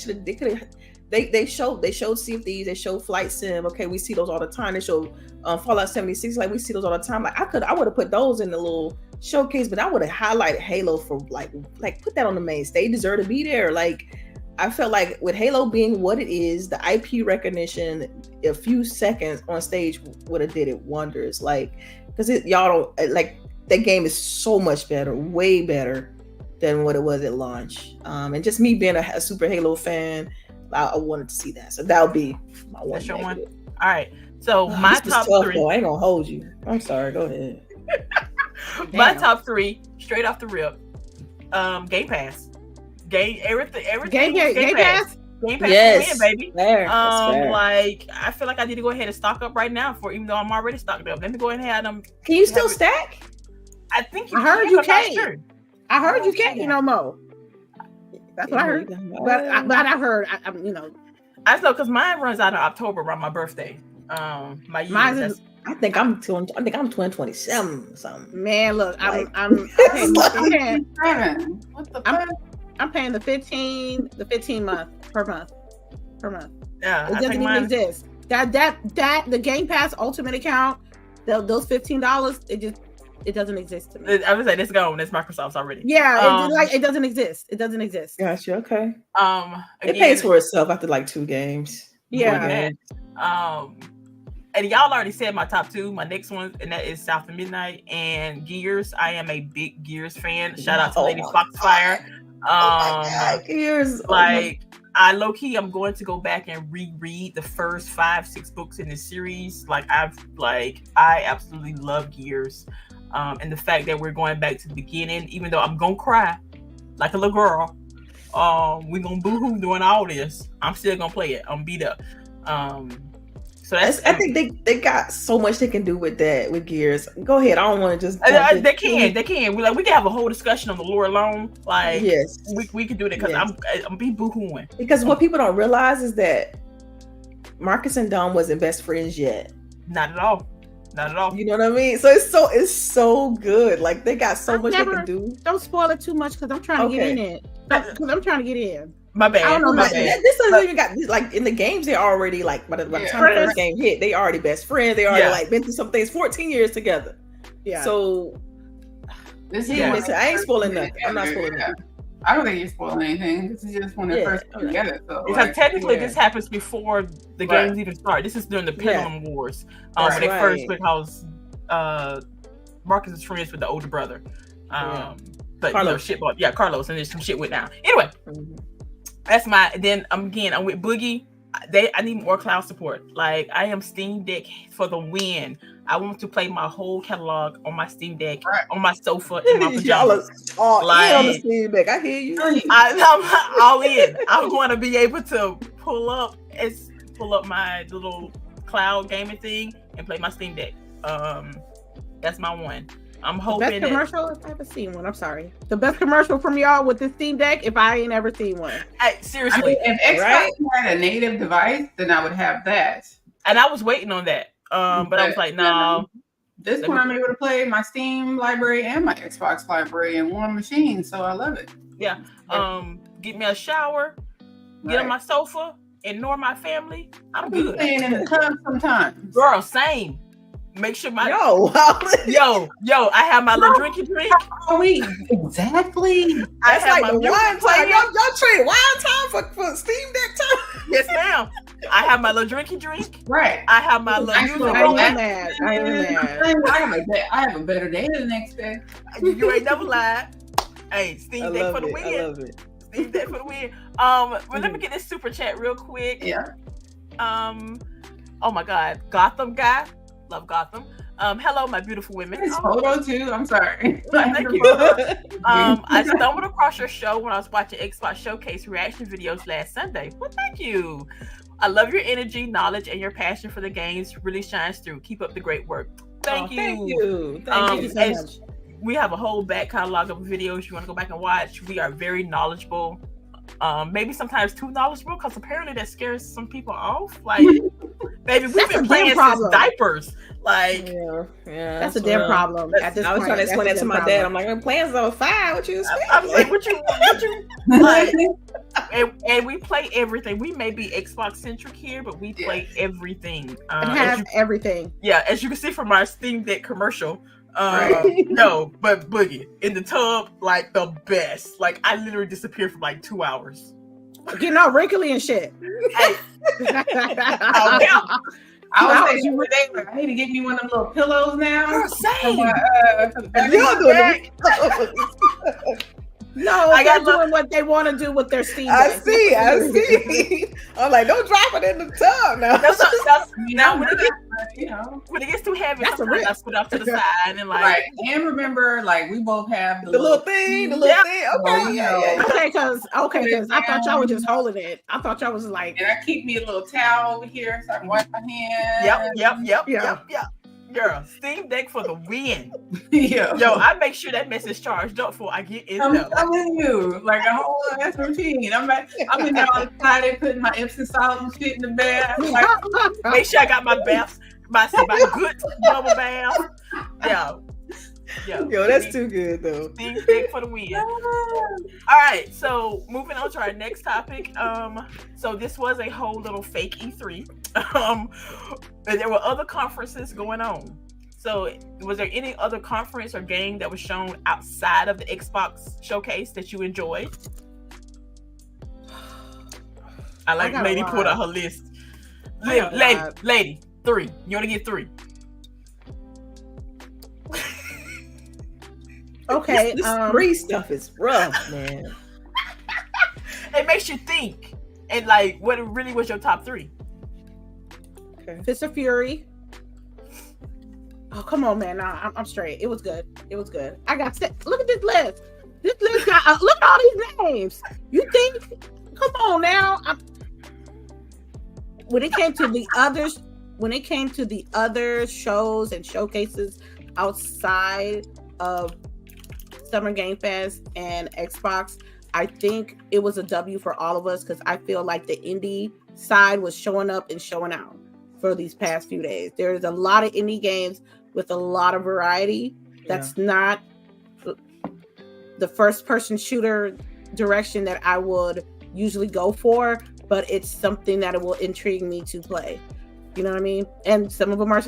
S5: showed Sea of Thieves, they showed Flight Sim. Okay, we see those all the time. They showed Fallout 76, like we see those all the time. Like I would have put those in the little showcase, but I would have highlighted Halo for like put that on the main stage. They deserve to be there. Like I felt like with Halo being what it is, the IP recognition, a few seconds on stage would have did it wonders. Like because y'all don't like that game is so much better, way better than what it was at launch. And just me being a super Halo fan, I wanted to see that. So that would be my one.
S1: All right. So my top 3.
S5: I ain't gonna hold you. I'm sorry. Go ahead.
S1: My top 3, straight off the rip. Game Pass. Everything. Game Pass. Game Pass,
S5: yes,
S1: baby.
S5: Fair.
S1: Like I feel like I need to go ahead and stock up right now even though I'm already stocked up. Let me go ahead and have them.
S5: Can you still stack?
S1: I think
S3: I heard you
S1: can.
S3: Sure. I heard you can't, no more. That's what I heard. But I heard,
S1: I know because mine runs out in October around my birthday. My year.
S5: I think I'm 2027 something.
S3: Man, look,
S2: I'm
S3: paying the 15 month per month.
S1: Yeah,
S3: it doesn't even exist. That the Game Pass Ultimate account, those $15, it doesn't exist to me.
S1: I would say it's gone. It's Microsoft's already.
S3: Yeah, it doesn't exist. It doesn't exist.
S5: Gotcha. Okay.
S1: Again,
S5: it pays for itself after like 2 games.
S3: Yeah.
S1: And y'all already said my top 2. My next one, and that is South of Midnight and Gears. I am a big Gears fan. Shout out to Lady Foxfire.
S5: Gears.
S1: I low key, I'm going to go back and reread the first 5-6 books in this series. I absolutely love Gears. And the fact that we're going back to the beginning, even though I'm gonna cry like a little girl, we're gonna boo-hoo doing all this. I'm still gonna play it. I'm beat up. So I
S5: think they got so much they can do with that with Gears. Go ahead. I don't want to just.
S1: They can. We can have a whole discussion on the lore alone.
S5: Yes,
S1: we can do that because I'm be boo-hooing.
S5: Because what people don't realize is that Marcus and Dom wasn't best friends yet.
S1: Not at all.
S5: You know what I mean? So it's so good. Like they got so much they can do.
S3: Don't spoil it too much because I'm trying to get in it. Because I'm trying to get in.
S1: My bad.
S3: I don't know.
S5: This doesn't even got like in the games. They're already like by the time the first game hit, they already best friends. They already like been through some things. 14 years together. Yeah. So
S2: this is
S5: I ain't spoiling nothing. I'm not spoiling nothing.
S2: I don't think you're spoiling anything. This is just when they first came together. So
S1: because technically this happens before the games even start. This is during the Pendulum Wars. When they first because Marcus is friends with the older brother. But
S5: Carlos.
S1: Carlos, and there's some shit with now. Anyway. That's I'm with Boogie. I need more cloud support. Like I am Steam Deck for the win. I want to play my whole catalog on my Steam Deck, on my sofa, in my pajamas.
S5: On the Steam Deck. I hear you.
S1: I'm all in. I want to be able to pull up my little cloud gaming thing and play my Steam Deck. That's my one. I'm
S3: The
S1: hoping
S3: best commercial? I haven't seen one. I'm sorry. The best commercial from y'all with this Steam Deck, if I ain't ever seen one.
S1: seriously.
S2: If Xbox had a native device, then I would have that.
S1: And I was waiting on that. But I was like, no.
S2: This one I'm able to play my Steam library and my Xbox library in one machine, so I love it.
S1: Yeah. Get me a shower, get on my sofa, ignore my family. I'm good.
S2: Playing in the tub sometimes.
S1: Girl, same. Make sure my
S5: yo,
S1: I have my little drinky drink.
S2: Exactly.
S5: That's like the wine time. Y'all trade wine time for Steam Deck time.
S1: Yes, ma'am. I have my little drinky drink.
S2: Right.
S1: I have my little music rolling.
S2: I have a better day the next day.
S1: You ain't never lied. Hey, Steam Deck for the win.
S5: I love it.
S1: Steam Deck for the win. Well, let me get this super chat real quick.
S2: Yeah.
S1: Oh my God, Gotham guy. Love Gotham. Hello, my beautiful women.
S2: This photo too. I'm sorry.
S1: Thank you. I stumbled across your show when I was watching Xbox Showcase reaction videos last Sunday. Well, thank you. I love your energy, knowledge, and your passion for the games really shines through. Keep up the great work. Thank you.
S5: Thank you. Thank you so much.
S1: We have a whole back catalog of videos you want to go back and watch. We are very knowledgeable. Maybe sometimes too knowledgeable, because apparently that scares some people off. Like, baby, we've been playing since diapers. Like,
S3: yeah, that's a damn problem.
S5: I was trying to explain that to my dad. I'm like, I'm playing so fine. What you expect?
S1: I'm like, what you like? And we play everything. We may be Xbox centric here, but we play everything.
S3: Have everything.
S1: Yeah, as you can see from our Steam Deck commercial. No, but Boogie in the tub, like the best. Like I literally disappeared for like 2 hours,
S3: getting all wrinkly and shit.
S1: Hey.
S2: I was like, you were there. I need to get me one of them little pillows now.
S1: Same.
S5: Y'all doing it.
S3: No, I got doing what they want to do with their Steam Deck.
S5: I see. I'm like, don't drop it in the tub now.
S1: Now when it gets too heavy, sometimes I put it off to the side and like.
S2: Right. And remember, like we both have the
S5: little thing. Okay,
S3: because I thought y'all were just holding it. I thought y'all was like.
S2: And I keep me a little towel over here so I can wipe my hands.
S1: Yep. Girl, Steam Deck for the win.
S2: Yeah.
S1: Yo, I make sure that mess is charged up before I get in there.
S2: I'm telling you, like a whole ass routine. I'm in there all excited, putting my Epsom salt and shit in the bath. Like,
S1: make sure I got my bath, my good bubble bath. Yo,
S5: that's too good though.
S1: Steam Deck for the win. All right, so moving on to our next topic. So this was a whole little fake E3. And there were other conferences going on. So was there any other conference or game that was shown outside of the Xbox showcase that you enjoyed? I like Lady pulled out her list. Lady, 3. You want to get 3?
S3: Okay,
S5: this free stuff is rough, man.
S1: It makes you think. And like, what really was your top 3?
S3: Okay. Fist of Fury. Oh, come on, man. Nah, I'm straight. It was good. I got set. Look at this list. This list got, look at all these names. You think? Come on now. When it came to the other shows and showcases outside of Summer Game Fest and Xbox, I think it was a W for all of us, because I feel like the indie side was showing up and showing out for these past few days. There's a lot of indie games with a lot of variety. That's not the first person shooter direction that I would usually go for, but it's something that it will intrigue me to play. You know what I mean? And some of them are,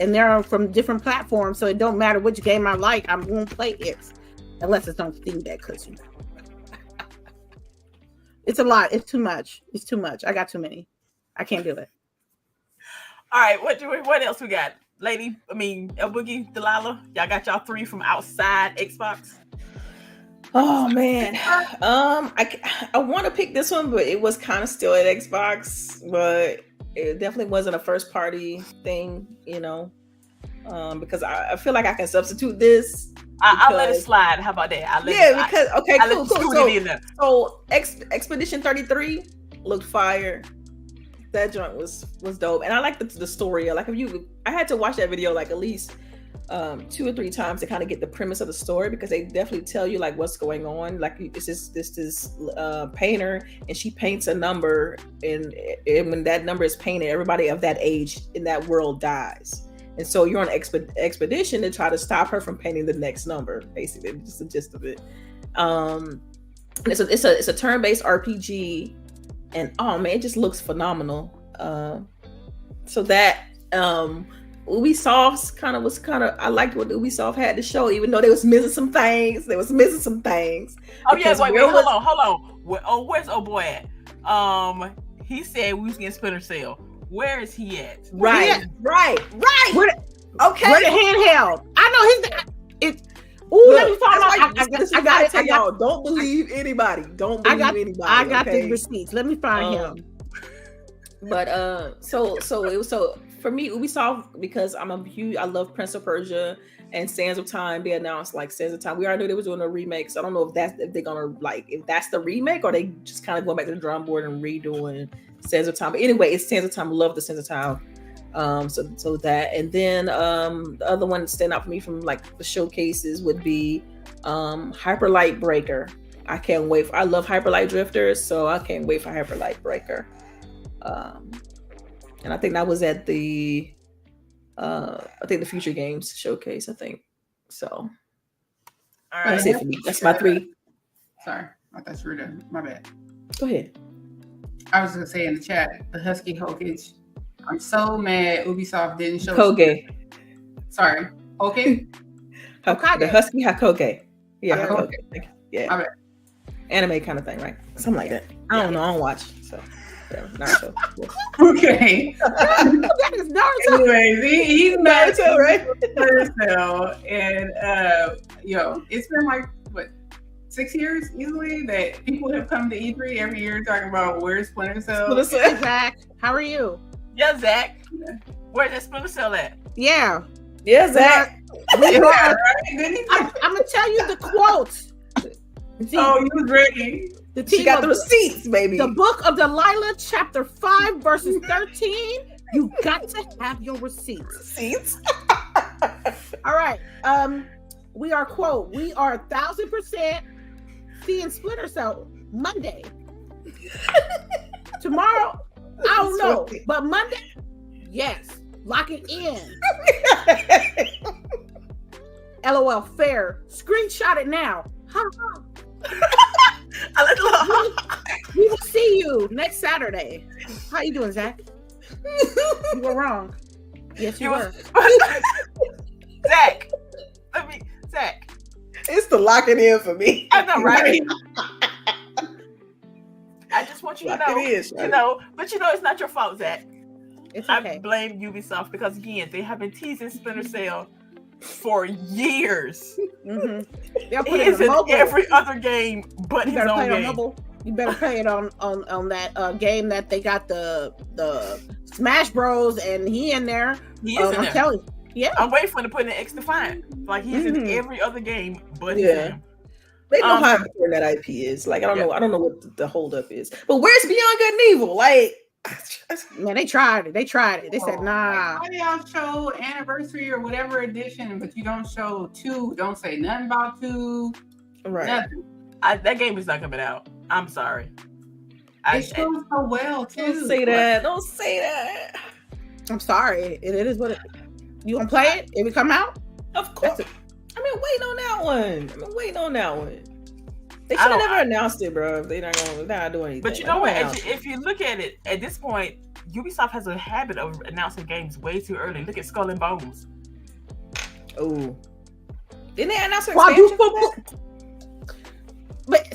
S3: and they're from different platforms, so it don't matter which game I like, I'm going to play it, unless it's on Steam Deck, because it's a lot. It's too much. I got too many. I can't do it.
S1: All right, what else we got? Lady, LBOOGIE, Delilah, y'all got y'all 3 from outside Xbox?
S5: Oh man, I want to pick this one, but it was kind of still at Xbox, but it definitely wasn't a first party thing, because I feel like I can substitute this.
S1: I'll let it slide. How about that?
S5: Cool. So Expedition 33 looked fire. That joint was dope, and I like the story. Like I had to watch that video like at least 2 or 3 times to kind of get the premise of the story, because they definitely tell you like what's going on. Like it's this painter, and she paints a number, and when that number is painted, everybody of that age in that world dies. And so you're on an expedition to try to stop her from painting the next number. Basically, just the gist of it. It's a turn-based RPG, and oh man, it just looks phenomenal. So that Ubisoft's I liked what Ubisoft had to show, even though they was missing some things.
S1: Oh yeah, hold on. Where's boy at? He said we was getting Splinter Cell. Where is he at?
S5: Right.
S3: Okay. Where the handheld? I know his. Let me find out.
S5: I got it. Y'all don't believe anybody. Don't believe anybody.
S3: I got the receipts. Let me find him.
S5: But so it was for me, Ubisoft, because I love Prince of Persia and Sands of Time. They announced like Sands of Time. We already knew they was doing a remake, so I don't know if they're gonna if that's the remake, or they just kind of going back to the drawing board and redoing Sands of Time. But anyway, it's Sands of Time. I love the Sands of Time. So that, and then the other one that stand out for me from like the showcases would be Hyper Light Breaker. I can't wait. I love Hyper Light Drifters, so I can't wait for Hyper Light Breaker. And I think that was at the Future Games showcase. I think so.
S1: All right,
S5: that's it for me. That's my 3.
S2: Sorry, I thought you were done. My bad.
S5: Go ahead.
S2: I was gonna say in the chat, the Husky Hokage. I'm so mad Ubisoft didn't show.
S5: Koge.
S2: Sorry. Okay.
S5: The Husky Hakoge. Yeah.
S2: Hakoge.
S5: Yeah. Anime kind of thing, right? Something like that. I don't know. I don't watch. So. Naruto. Yeah.
S2: Okay.
S3: That is Naruto.
S2: Anyways, he's
S5: Naruto, right?
S2: And it's been like what, 6 years easily that people have come to E3 every year talking about where's Splinter Cell.
S3: Zach, how are you?
S1: Yeah, Zach. Where's that Splinter Cell at?
S3: Yeah,
S5: Zach.
S3: I'm gonna tell you the quotes.
S2: Oh, you was ready.
S5: She got the receipts, baby.
S3: The book of Delilah, chapter 5, verses 13. You got to have your receipts. All right. We are 1,000% seeing Splinter Cell Monday. Tomorrow, I don't know, but Monday, yes, lock it in. LOL, fair. Screenshot it now. We will see you next Saturday. How you doing, Zach? You were wrong. Yes, you were.
S1: Zach.
S5: It's the locking in for me.
S1: I know, right? I just want you to know, but it's not your fault, Zach.
S3: It's okay.
S1: I blame Ubisoft because again, they have been teasing Splinter Cell for years.
S3: Mm-hmm.
S1: He is in every other game but his own game.
S3: You better play it on that game that they got the Smash Bros. And he in there.
S1: He is in there.
S3: Telling you. Yeah.
S1: I'm waiting for him to put in X Defiant. Like he's in every other game but his game.
S5: They know how important that IP is. Like I don't know what the holdup is. But where's Beyond Good and Evil? Like,
S3: man, they tried it. They said, nah.
S2: Why do y'all show anniversary or whatever edition, but you don't show 2? Don't say nothing about 2.
S5: Right.
S2: Nothing.
S1: That game is not coming out. I'm sorry.
S2: It shows so well too.
S5: Don't say that.
S3: I'm sorry. It is what it. You gonna play it if it come out?
S5: Of course. I've been waiting on that one. They should have never announced it, bro. They're not doing anything.
S1: But you know what? If you look at it at this point, Ubisoft has a habit of announcing games way too early. Look at Skull and Bones.
S5: Oh, didn't they announce an expansion?
S3: But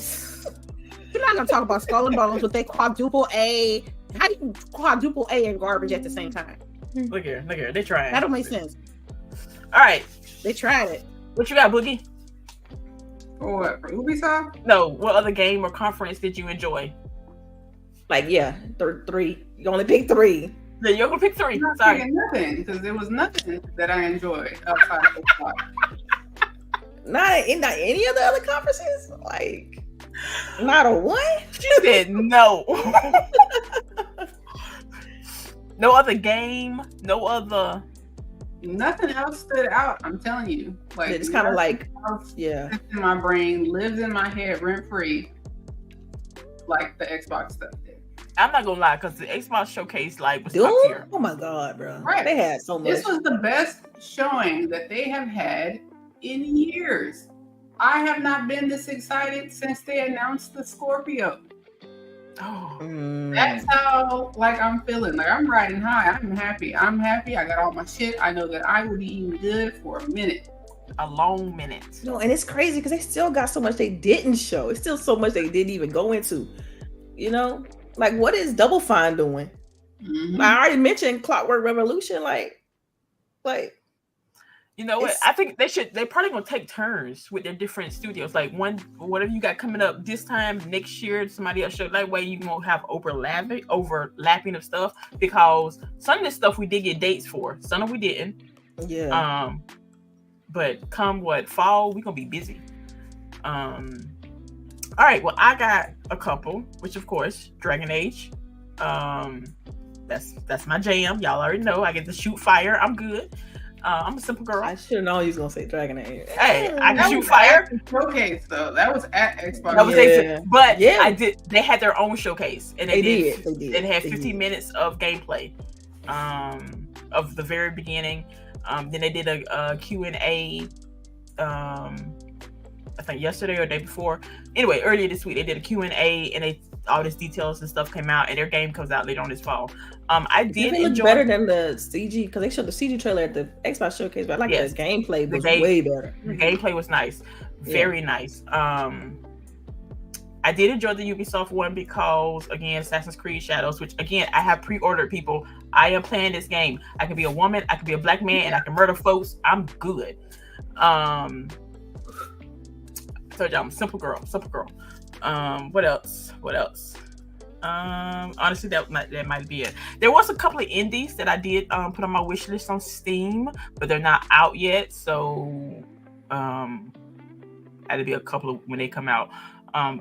S3: you're not gonna talk about Skull and Bones, but they quadruple A. How do you quadruple A and garbage at the same time?
S1: Look here. They tried.
S3: That don't make sense.
S1: All right.
S3: They tried it.
S1: What you got, Boogie?
S2: For what? For Ubisoft?
S1: No. What other game or conference did you enjoy?
S5: Like, 3. You only pick 3.
S1: Then you're gonna pick 3.
S2: I'm not
S1: Sorry.
S2: Nothing, because there was nothing that I enjoyed outside of Xbox.
S5: Not any of the other conferences? Like, not a one?
S1: She said no. No other game, no other
S2: Nothing else stood out. I'm telling you, like
S5: It's kind of like, yeah,
S2: sits in my brain, lives in my head rent free, like the Xbox stuff did.
S1: I'm not gonna lie, because the Xbox showcase like was
S5: Doom.
S1: top tier.
S5: Oh my god, bro!
S2: Right.
S5: They had so much.
S2: This was the best showing that they have had in years. I have not been this excited since they announced the Scorpio.
S1: Oh,
S2: That's how like I'm feeling. Like I'm riding high. I'm happy. I got all my shit. I know that I will be eating good for a minute.
S1: a long minute.
S5: No, and it's crazy because they still got so much they didn't show. It's still so much they didn't even go into. You know, like what is Double Fine doing?
S2: Mhm.
S5: I already mentioned Clockwork Revolution. Like,
S1: You know what? I think they're probably gonna take turns with their different studios. Like whatever you got coming up this time, next year, somebody else show. That way you won't have overlapping of stuff, because some of this stuff we did get dates for, some of we didn't.
S5: yeah.
S1: But come fall, we're gonna be busy. All right, well, I got a couple, which of course, Dragon Age. That's my jam. Y'all already know I get to shoot fire. I'm good. I'm a simple girl.
S5: I should have known you was gonna say Dragon Age.
S1: Hey, I
S2: That
S1: can shoot
S2: was
S1: fire.
S2: at the showcase though. That was at Xbox.
S1: That was but
S5: Yeah.
S1: I did. They had their own showcase, and
S5: They
S1: did.
S5: did.
S1: It had
S5: They
S1: 15
S5: did.
S1: minutes of gameplay, of the very beginning. Then they did a Q&A. I think yesterday or the day before. Anyway, earlier this week they did a Q&A, and all this details and stuff came out, and their game comes out later on this fall. I did
S5: It looked
S1: enjoy
S5: better than the CG because they showed the CG trailer at the Xbox showcase, but I like
S1: Yes.
S5: the gameplay was
S1: game-
S5: way better.
S1: The gameplay was nice, very nice. I did enjoy the Ubisoft one because, again, Assassin's Creed Shadows, which again I have pre-ordered. People, I am playing this game. I can be a woman, I can be a black man, and I can murder folks. I'm good. I told you I'm a simple girl. What else? Honestly, that might be it. There was a couple of indies that I did put on my wish list on Steam, but they're not out yet. So that'll be a couple of when they come out.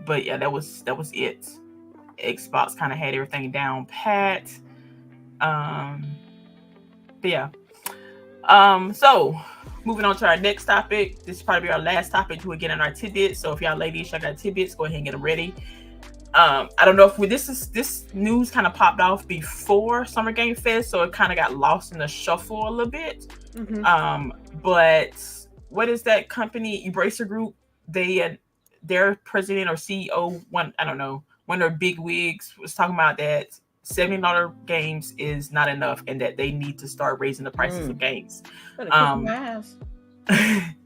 S1: But yeah, that was it. Xbox kind of had everything down pat. But yeah. So moving on to our next topic. This is probably our last topic to get in our tidbits. So if y'all ladies, y'all got tidbits, go ahead and get them ready. I don't know if this news kind of popped off before Summer Game Fest, so it kind of got lost in the shuffle a little bit.
S5: Mm-hmm.
S1: But what is that company, Embracer Group? Their president or CEO, one of their big wigs was talking about that $70 games is not enough, and that they need to start raising the prices of games.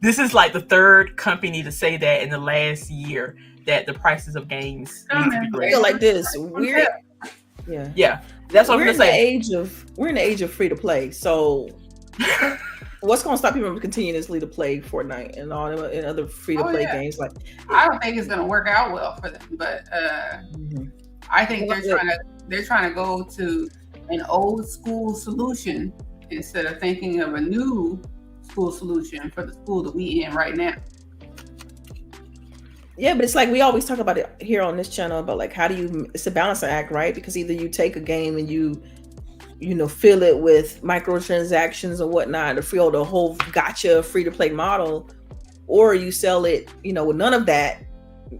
S1: This is like the third company to say that in the last year, that the prices of games need to be
S5: I
S1: raised.
S5: feel like this.
S1: Yeah, that's what I'm gonna say.
S5: We're in the age of free to play. So what's going to stop people from continuously to play Fortnite and all them and other free to play games? Like,
S2: I don't think it's going to work out well for them, but I think they're trying to go to an old school solution instead of thinking of a new school solution for the school that we in right now.
S5: Yeah, but it's like we always talk about it here on this channel about like it's a balancing act, right? Because either you take a game and you fill it with microtransactions and whatnot to fill the whole gotcha free to play model, or you sell it, with none of that,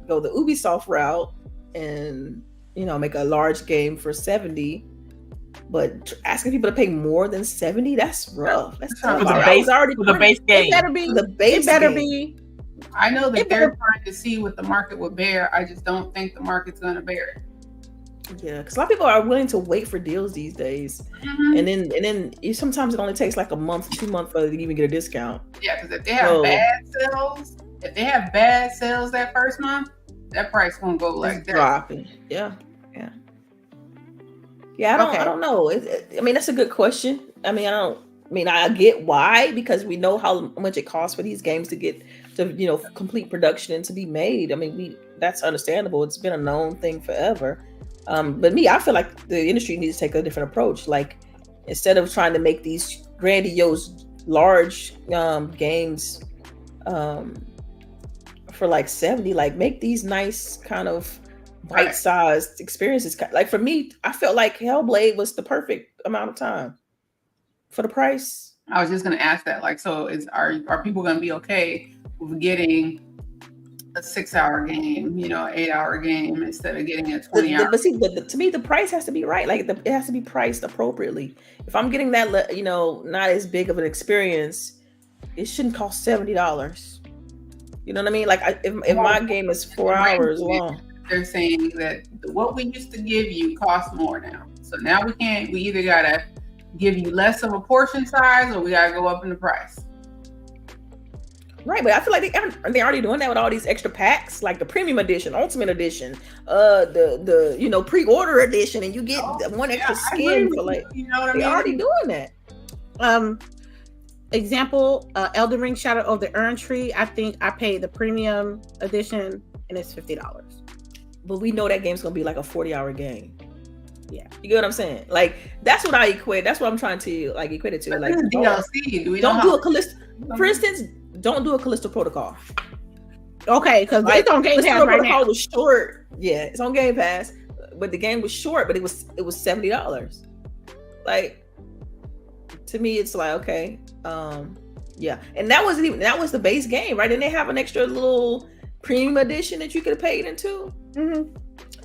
S5: go the Ubisoft route and make a large game for $70. But asking people to pay more than $70, that's rough. That's
S1: for the base game.
S5: It better be.
S2: I know that they're trying to see what the market will bear. I just don't think the market's going to bear it.
S5: Yeah, because a lot of people are willing to wait for deals these days, and then sometimes it only takes like a month, 2 months for them to even get a discount.
S2: Yeah, because if they have bad sales that first month, that price won't go like that.
S5: Dropping. Yeah. I don't know. I mean, that's a good question. I get why, because we know how much it costs for these games to get to complete production and to be made. I mean, that's understandable. It's been a known thing forever. But I feel like the industry needs to take a different approach. Like, instead of trying to make these grandiose, large games for like $70, like make these nice kind of bite-sized experiences. Like for me, I felt like Hellblade was the perfect amount of time for the price.
S2: I was just going to ask that. Like, so are people going to be okay with getting a 6-hour game, 8-hour game instead of getting a 20-hour?
S5: But see, to me, the price has to be right. Like, it has to be priced appropriately. If I'm getting that, not as big of an experience, it shouldn't cost $70. You know what I mean? Like, if my game is 4 hours long,
S2: they're saying that what we used to give you costs more now. So now we either gotta give you less of a portion size, or we gotta go up in the price.
S5: Right, but I feel like they already doing that with all these extra packs, like the premium edition, ultimate edition, the pre-order edition, and you get one extra skin for like.
S2: You know what I mean?
S5: They're already doing that.
S3: Example, Elden Ring Shadow of the Urn Tree. I think I paid the premium edition, and it's $50.
S5: But we know that game's gonna be like a 40-hour game.
S3: Yeah,
S5: you get what I'm saying? Like, that's what I equate. That's what I'm trying to like equate it to. Like,
S2: DLC.
S5: Don't do a Callisto. For instance, don't do a Callisto Protocol.
S3: Okay, because it's on Game Pass right now.
S5: Was short. Yeah, it's on Game Pass, but the game was short. But it was $70. Like, to me, it's like, okay, yeah. And that was the base game, right? And they have an extra little premium edition that you could have paid into. Mm-hmm.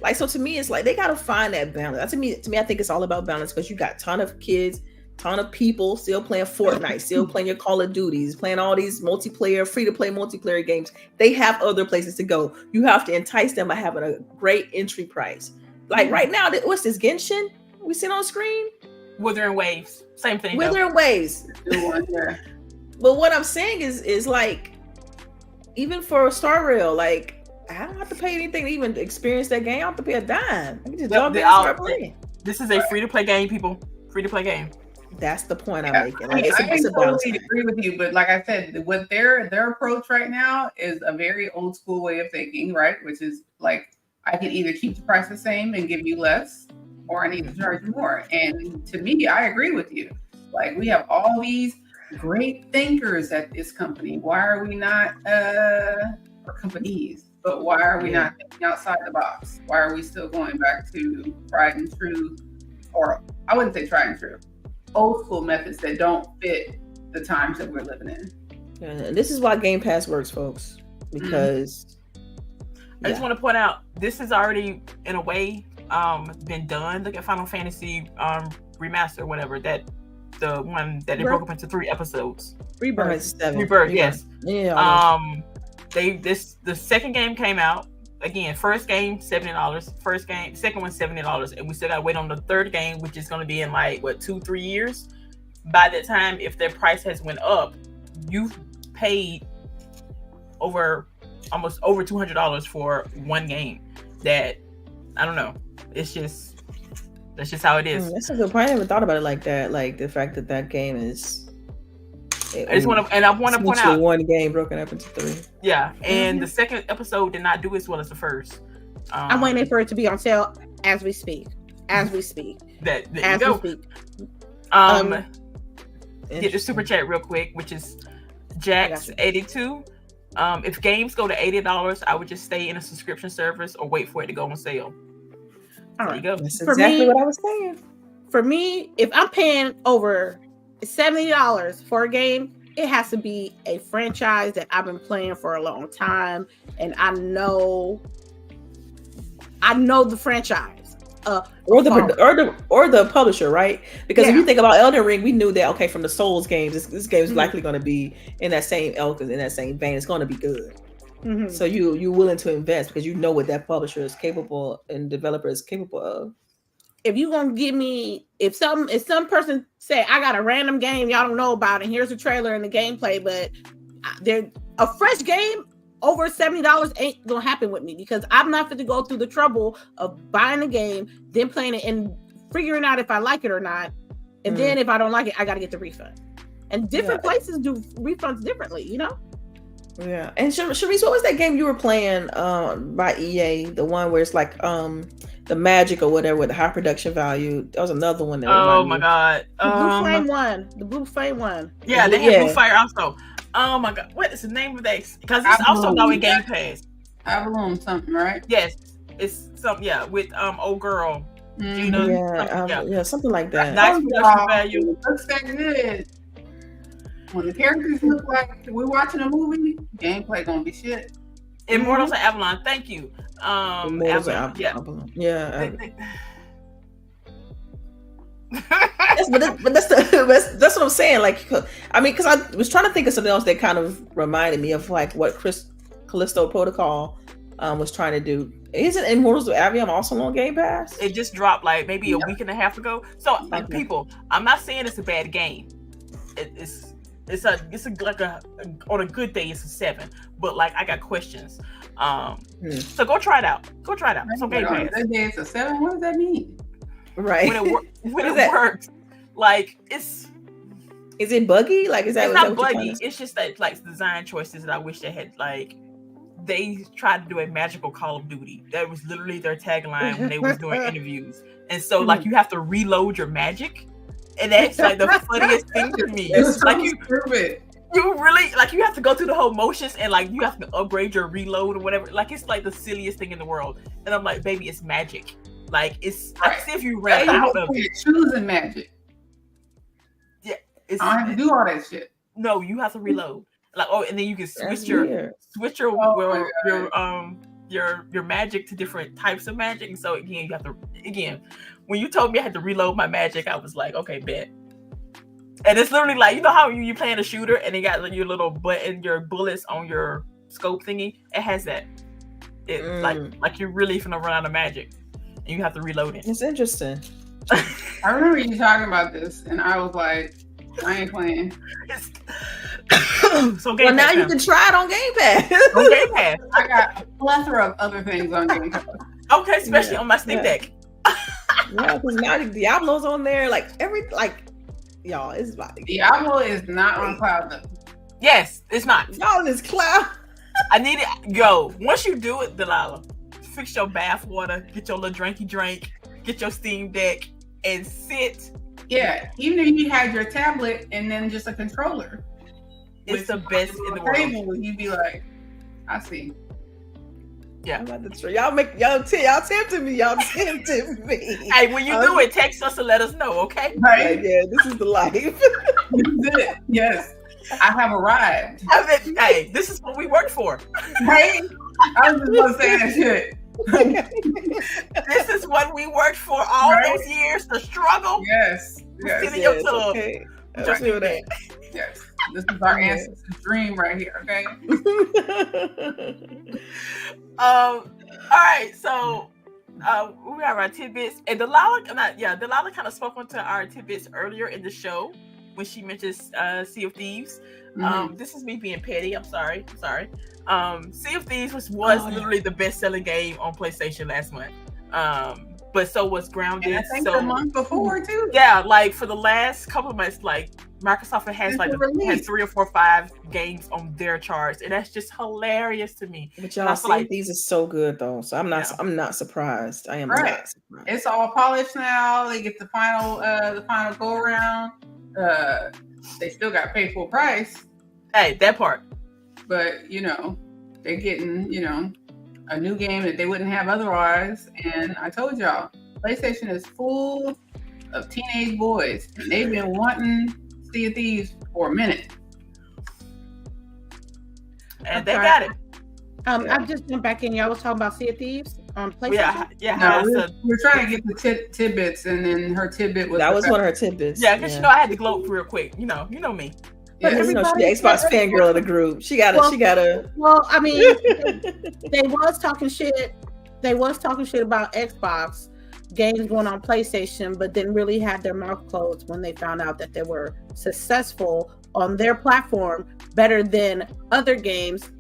S5: Like, so to me, it's like they gotta find that balance. To me, I think it's all about balance, because you got a ton of kids, ton of people still playing Fortnite, still playing your Call of Duties, playing all these multiplayer, free-to-play multiplayer games. They have other places to go. You have to entice them by having a great entry price. Like right now, what's this Genshin we see on screen?
S1: Wuthering Waves, same thing.
S5: Wuthering Waves. But what I'm saying is like, even for Star Rail, like, I don't have to pay anything to even experience that game. I don't have to pay a dime. I can just jump in and start playing.
S1: This is a free-to-play game, people. Free-to-play game.
S5: That's the point I'm making. Like,
S2: I totally agree with you, but like I said, what their approach right now is a very old school way of thinking, right? Which is like, I can either keep the price the same and give you less, or I need to charge you more. And to me, I agree with you. Like, we have all these great thinkers at this company. Why are we not, or companies? But why are we not thinking outside the box? Why are we still going back to tried and true, or I wouldn't say tried and true, old school methods that don't fit the times that we're living in?
S5: And this is why Game Pass works, folks, because
S1: I just want to point out, this has already, in a way, been done. Look at Final Fantasy Remaster, whatever, the one that they broke up into 3 episodes.
S5: Rebirth,
S1: yes. Yeah. The second game came out. Again, first game $70. Second one $70, and we still gotta wait on the third game, which is gonna be in like 2-3 years. By that time, if their price has went up, you've paid almost over $200 for one game. That, I don't know. That's just how it is.
S5: That's a good point. I never thought about it like that. Like the fact that game is.
S1: I want to point out,
S5: one game broken up into 3.
S1: Yeah, and the second episode did not do as well as the first.
S3: I'm waiting for it to be on sale as we speak. We speak.
S1: Get the super chat real quick, which is Jax82. If games go to $80, I would just stay in a subscription service or wait for it to go on sale. There you go.
S5: That's exactly what I was saying.
S3: For me, if I'm paying over $70 for a game, it has to be a franchise that I've been playing for a long time, and I know the franchise,
S5: or the publisher, right? Because if you think about Elden Ring, we knew that from the Souls games, this game is likely going to be in that same in that same vein. It's going to be good. Mm-hmm. So you're willing to invest because you know what that publisher is capable and developer is capable of.
S3: If you gonna give me, if some person say I got a random game y'all don't know about, and here's a trailer and the gameplay, but a fresh game over $70 ain't gonna happen with me, because I'm not fit to go through the trouble of buying the game, then playing it and figuring out if I like it or not, and then if I don't like it, I gotta get the refund. And different places do refunds differently, you know.
S5: Yeah. And Charisse, what was that game you were playing by EA? The one where it's like the magic or whatever with the high production value. That was another one.
S1: Oh my god.
S3: The Blue Flame one. The Blue Flame one.
S1: Yeah, they have Blue Fire also. Oh my god. What is the name of that? Because it's also now in Game Pass.
S2: Avalon something, right?
S1: Yes. It's something, with old girl. Gina.
S5: Something like that.
S1: Nice production value.
S2: Looks that good. When the characters look like we're watching a movie, gameplay gonna be shit.
S1: Immortals of Avalon, thank you.
S5: Immortals of
S1: Avalon, yeah.
S5: Avalon. Yeah.
S4: Yes,
S5: but that's what I'm saying. Like, I mean, because I was trying to think of something else that kind of reminded me of like what Callisto Protocol was trying to do. Isn't Immortals of Avalon also on Game Pass?
S1: It just dropped like maybe a week and a half ago. So people, I'm not saying it's a bad game. It's like on a good day it's a 7, but like I got questions. So go try it out. So Game Pass.
S2: That day it's a 7. What does that mean?
S5: Right.
S1: When it works, like is
S5: it buggy? Like is that?
S1: It's not buggy. It's just that like design choices that I wish they had. Like they tried to do a magical Call of Duty. That was literally their tagline when they was doing interviews. And so like you have to reload your magic, and that's like the funniest thing to me.
S2: It's
S1: like
S2: stupid.
S1: You really like you have to go through the whole motions and like you have to upgrade your reload or whatever. Like it's like the silliest thing in the world. And I'm like, baby, it's magic. Like it's I can see if you ran out of it.
S2: Choosing magic.
S1: Yeah,
S2: I don't have to do all that shit.
S1: No, you have to reload. Like and then you can switch your magic to different types of magic. And so again, you have to when you told me I had to reload my magic, I was like, okay, bet. And it's literally like you know how you playing a shooter and you got your little button, your bullets on your scope thingy. It has that. It like you're really finna run out of magic. And you have to reload it.
S5: It's interesting.
S2: I remember you talking about this, and I was like, I ain't playing.
S1: So Game Pass
S5: now you can try it on Game Pass.
S1: On Game Pass.
S2: I got a plethora of other things on Game Pass.
S1: Okay, especially on my Steam Deck.
S5: Yeah, because now Diablo's on there. Y'all, it's like
S2: Diablo is not on cloud though.
S1: Yes, it's not.
S5: Y'all is cloud.
S1: I need it. Yo, once you do it, Delilah, fix your bath water, get your little drinky drink, get your Steam Deck, and sit.
S2: Yeah, even if you had your tablet and then just a controller,
S1: it's the best in the world.
S2: You'd be like, I see.
S1: Yeah,
S5: I'm about to try. Y'all tempted me. Y'all tempted me.
S1: Hey, when you do it, text us and let us know, okay?
S2: Right?
S5: Yeah, this is the life.
S2: This is it. Yes, I have arrived.
S1: Hey, this is what we work for,
S2: right? I was just gonna say that shit.
S1: This is what we worked for all those years, the struggle.
S2: Yes.
S1: Sitting your tub.
S5: Okay.
S1: Just
S5: feel that.
S2: Yes. This is our ancestors' dream right here, okay?
S1: All right, so we have our tidbits. And Delilah kind of spoke onto our tidbits earlier in the show when she mentions Sea of Thieves. This is me being petty. I'm sorry. Sea of Thieves was literally the best-selling game on PlayStation last month. But so was Grounded.
S2: And I think the month before too.
S1: Yeah, like for the last couple of months, like Microsoft has had 3 or 4 or 5 games on their charts, and that's just hilarious to me.
S5: But y'all see, like these are so good though, so I'm not surprised. I am not surprised.
S2: It's all polished now. They get the final go around. They still got to pay full price.
S1: Hey, that part.
S2: But they're getting a new game that they wouldn't have otherwise. And I told y'all, PlayStation is full of teenage boys, and they've been wanting Sea of Thieves for a minute.
S1: And they got it.
S3: I just went back in. Y'all was talking about Sea of Thieves on PlayStation.
S1: Yeah.
S2: We're trying to get the tidbits, and then her tidbit was
S5: one of her tidbits.
S1: Yeah, because I had to gloat real quick. You know me.
S5: But she's the Xbox fangirl of the group. She gotta.
S3: Well, I mean, they was talking shit. They was talking shit about Xbox games going on PlayStation, but didn't really have their mouth closed when they found out that they were successful on their platform better than other games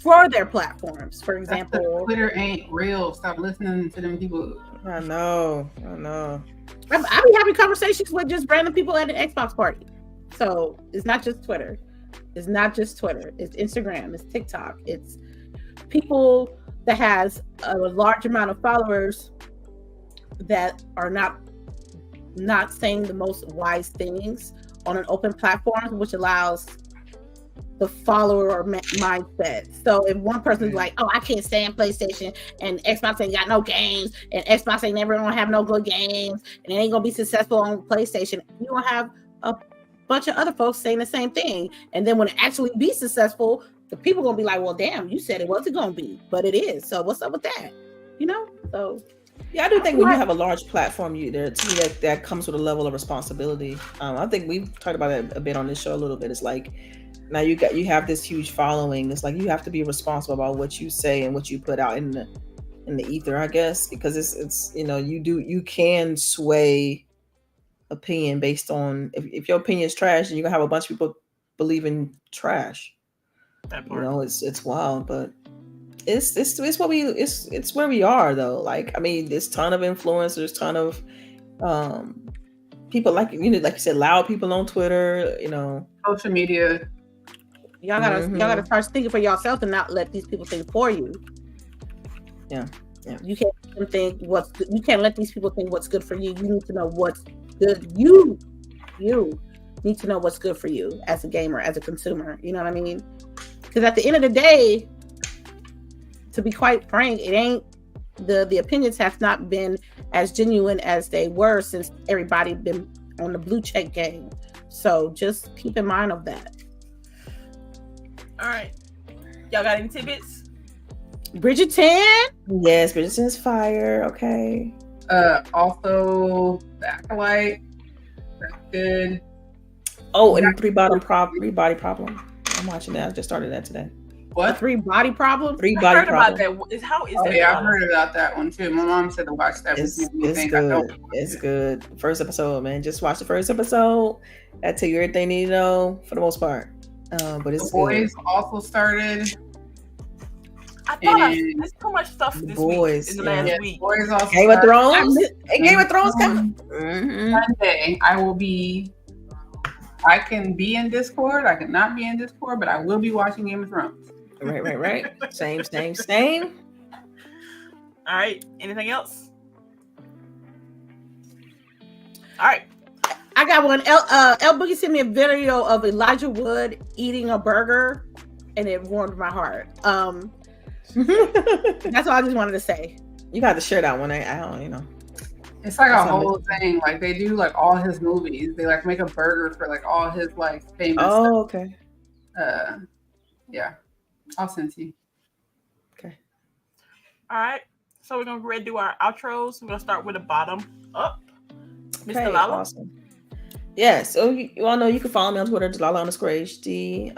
S3: for their platforms. For example,
S2: Twitter ain't real. Stop listening to them people.
S5: I know.
S3: I be having conversations with just random people at an Xbox party. So it's not just Twitter. It's Instagram. It's TikTok. It's people that has a large amount of followers that are not saying the most wise things on an open platform, which allows the follower mindset. So if one person's like, oh, I can't stand PlayStation, and Xbox ain't got no games, and Xbox ain't never gonna have no good games, and it ain't gonna be successful on PlayStation, you gonna have a bunch of other folks saying the same thing. And then when it actually be successful, the people gonna be like, well, damn, you said it wasn't gonna be, but it is. So what's up with that? You know? So
S5: yeah, I do think when you have a large platform, that comes with a level of responsibility. I think we've talked about it a bit on this show a little bit. It's like now you have this huge following. It's like you have to be responsible about what you say and what you put out in the ether, I guess, because it's you can sway opinion based on if your opinion is trash, and you're gonna have a bunch of people believing trash. It's wild, but it's where we are though. Like, I mean, there's ton of influencers, ton of people like you said, loud people on Twitter,
S2: social media.
S3: Y'all gotta start thinking for yourself and not let these people think for you.
S5: Yeah.
S3: You can't let them think you can't let these people think what's good for you. You need to know what's good. You need to know what's good for you as a gamer, as a consumer. You know what I mean? Because at the end of the day, to be quite frank, it ain't the opinions have not been as genuine as they were since everybody been on the blue check game. So just keep in mind of that.
S1: All right, y'all got any tidbits?
S3: Bridgerton?
S5: Yes, Bridgerton's fire. Okay.
S2: Also, the Acolyte. That's good.
S5: Oh, and Three Body Problem. I'm watching that. I just started that today.
S2: What?
S3: Three Body Problem?
S5: Three Body Problem.
S1: About that. How is that?
S2: Yeah, I've heard about that one too. My mom said to watch that.
S5: It's good. It's good. First episode, man. Just watch the first episode. That tell you everything you need to know for the most part. But it's
S2: The Boys also started.
S1: I thought there's too much stuff this
S5: Boys,
S1: week in the last week.
S2: Boys also
S5: Game of Thrones.
S2: Game
S5: of Thrones coming.
S2: Sunday, I can be in Discord. I cannot be in Discord, but I will be watching Game of Thrones.
S5: Right. Same.
S1: All right. Anything else? All right.
S3: I got one. LBOOGIE sent me a video of Elijah Wood eating a burger, and it warmed my heart. That's all I just wanted to say.
S5: You got to share that one. I don't.
S2: It's like a whole thing. Like they do like all his movies. They like make a burger for like all his like famous.
S5: Oh,
S2: stuff.
S5: okay.
S2: Yeah. I'll send to you.
S5: Okay.
S1: All right. So we're gonna go ahead and do our outros. We're gonna start with the bottom up. Miss
S5: Okay,
S1: Delilah.
S5: awesome. Yeah, so you all know you can follow me on Twitter, Delilah_HD.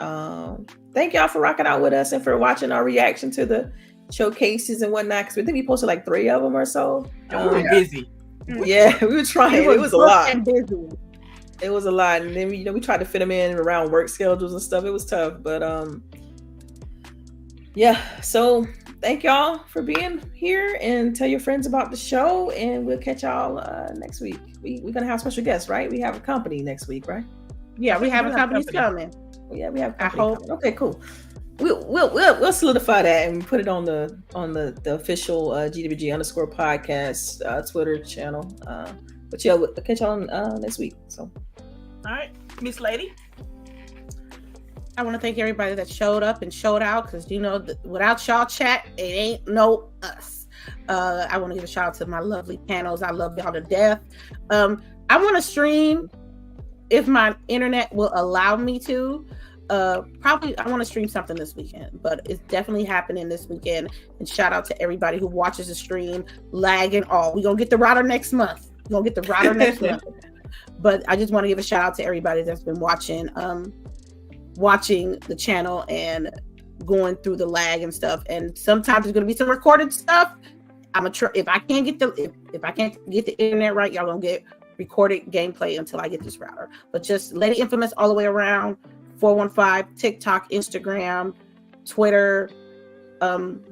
S5: Thank y'all for rocking out with us and for watching our reaction to the showcases and whatnot. Because we think we posted like 3 of them or so.
S1: We were busy.
S5: Yeah, we were trying. It was a lot.
S3: Busy.
S5: It was a lot, and then we tried to fit them in around work schedules and stuff. It was tough, but yeah. So thank y'all for being here, and tell your friends about the show, and we'll catch y'all next week. We're gonna have special guests, right? We have a company next week, right?
S3: Yeah, we have a company coming.
S5: Yeah, we have.
S3: I hope.
S5: Coming. Okay, cool. We'll solidify that and put it on the official GWG _podcast Twitter channel. But yeah, we'll catch y'all next week. So,
S1: all right, Miss Lady.
S3: I want to thank everybody that showed up and showed out, because without y'all chat, it ain't no us. I want to give a shout out to my lovely panels. I love y'all to death. I want to stream if my internet will allow me to. Probably I want to stream something this weekend, but it's definitely happening this weekend. And shout out to everybody who watches the stream, lag and all. We're gonna get the router next month. But I just want to give a shout out to everybody that's been watching the channel and going through the lag and stuff. And sometimes there's gonna be some recorded stuff. I'm gonna try. If I can't get the internet right, y'all gonna get recorded gameplay until I get this router. But just Lady Infamous all the way around. 415, TikTok, Instagram, Twitter.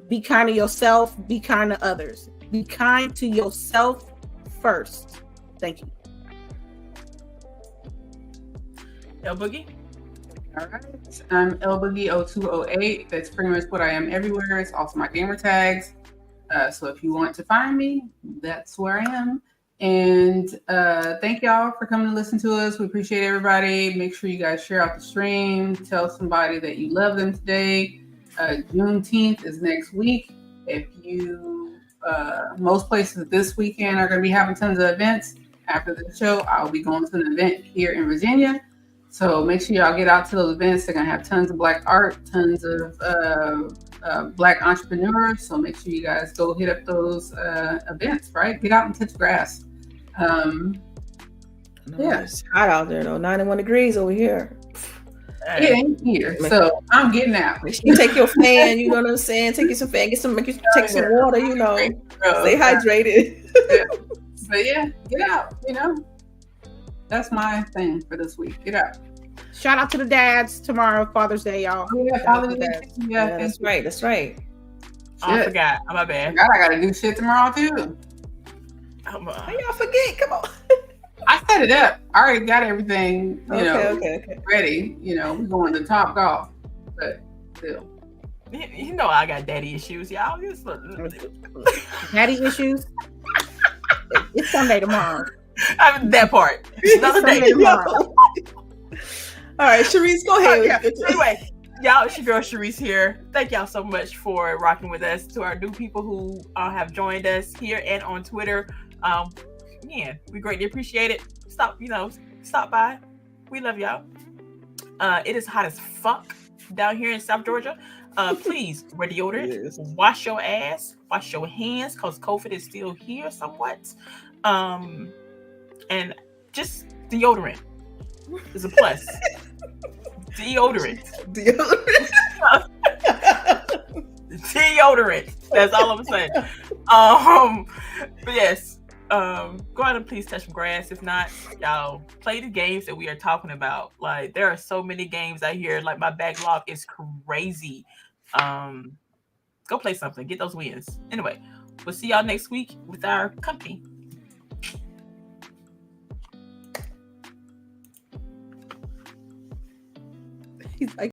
S3: Be kind to yourself. Be kind to others. Be kind to yourself first. Thank you.
S1: LBOOGIE.
S2: All right. I'm LBOOGIE0208. That's pretty much what I am everywhere. It's also my gamer tags. So if you want to find me, that's where I am. And thank y'all for coming to listen to us. We appreciate everybody. Make sure you guys share out the stream. Tell somebody that you love them today. Juneteenth is next week. If you, most places this weekend are going to be having tons of events. After the show, I'll be going to an event here in Virginia. So make sure y'all get out to those events. They're gonna have tons of Black art, tons of Black entrepreneurs. So make sure you guys go hit up those events, right? Get out and touch grass. Yeah.
S5: It's hot out there though. 91 degrees over here.
S2: It ain't here, so I'm getting out.
S5: You take your fan, you know what I'm saying? Take you some fan, take some water, you know. Stay hydrated.
S2: But yeah, get out, you know. That's my thing for this week. Get out.
S3: Shout out to the dads tomorrow, Father's Day, y'all.
S2: Oh, yeah, Father's Day.
S5: Yeah, that's right. That's right.
S1: Oh, I forgot. My bad.
S2: I gotta do shit tomorrow too.
S5: How y'all forget? Come on.
S2: I set it up. I already got everything,
S5: Okay.
S2: ready. You know, we're going to Top Golf, but still.
S1: You know I got daddy issues, y'all.
S3: Daddy issues. It's Sunday tomorrow.
S1: I mean, that part. Another day
S3: tomorrow.
S5: All right, Chareece, go ahead.
S1: Anyway, y'all, it's your girl Chareece here. Thank y'all so much for rocking with us. To our new people who have joined us here and on Twitter, yeah, we greatly appreciate it. Stop by. We love y'all. It is hot as fuck down here in South Georgia. Please wear deodorant, wash your ass, wash your hands, because COVID is still here somewhat. And just deodorant is a plus. Deodorant. Deodorant. That's all I'm saying. But yes. Go out and please touch some grass. If not, y'all play the games that we are talking about. Like, there are so many games out here. Like, my backlog is crazy. Go play something. Get those wins. Anyway, we'll see y'all next week with our company.
S5: He's like,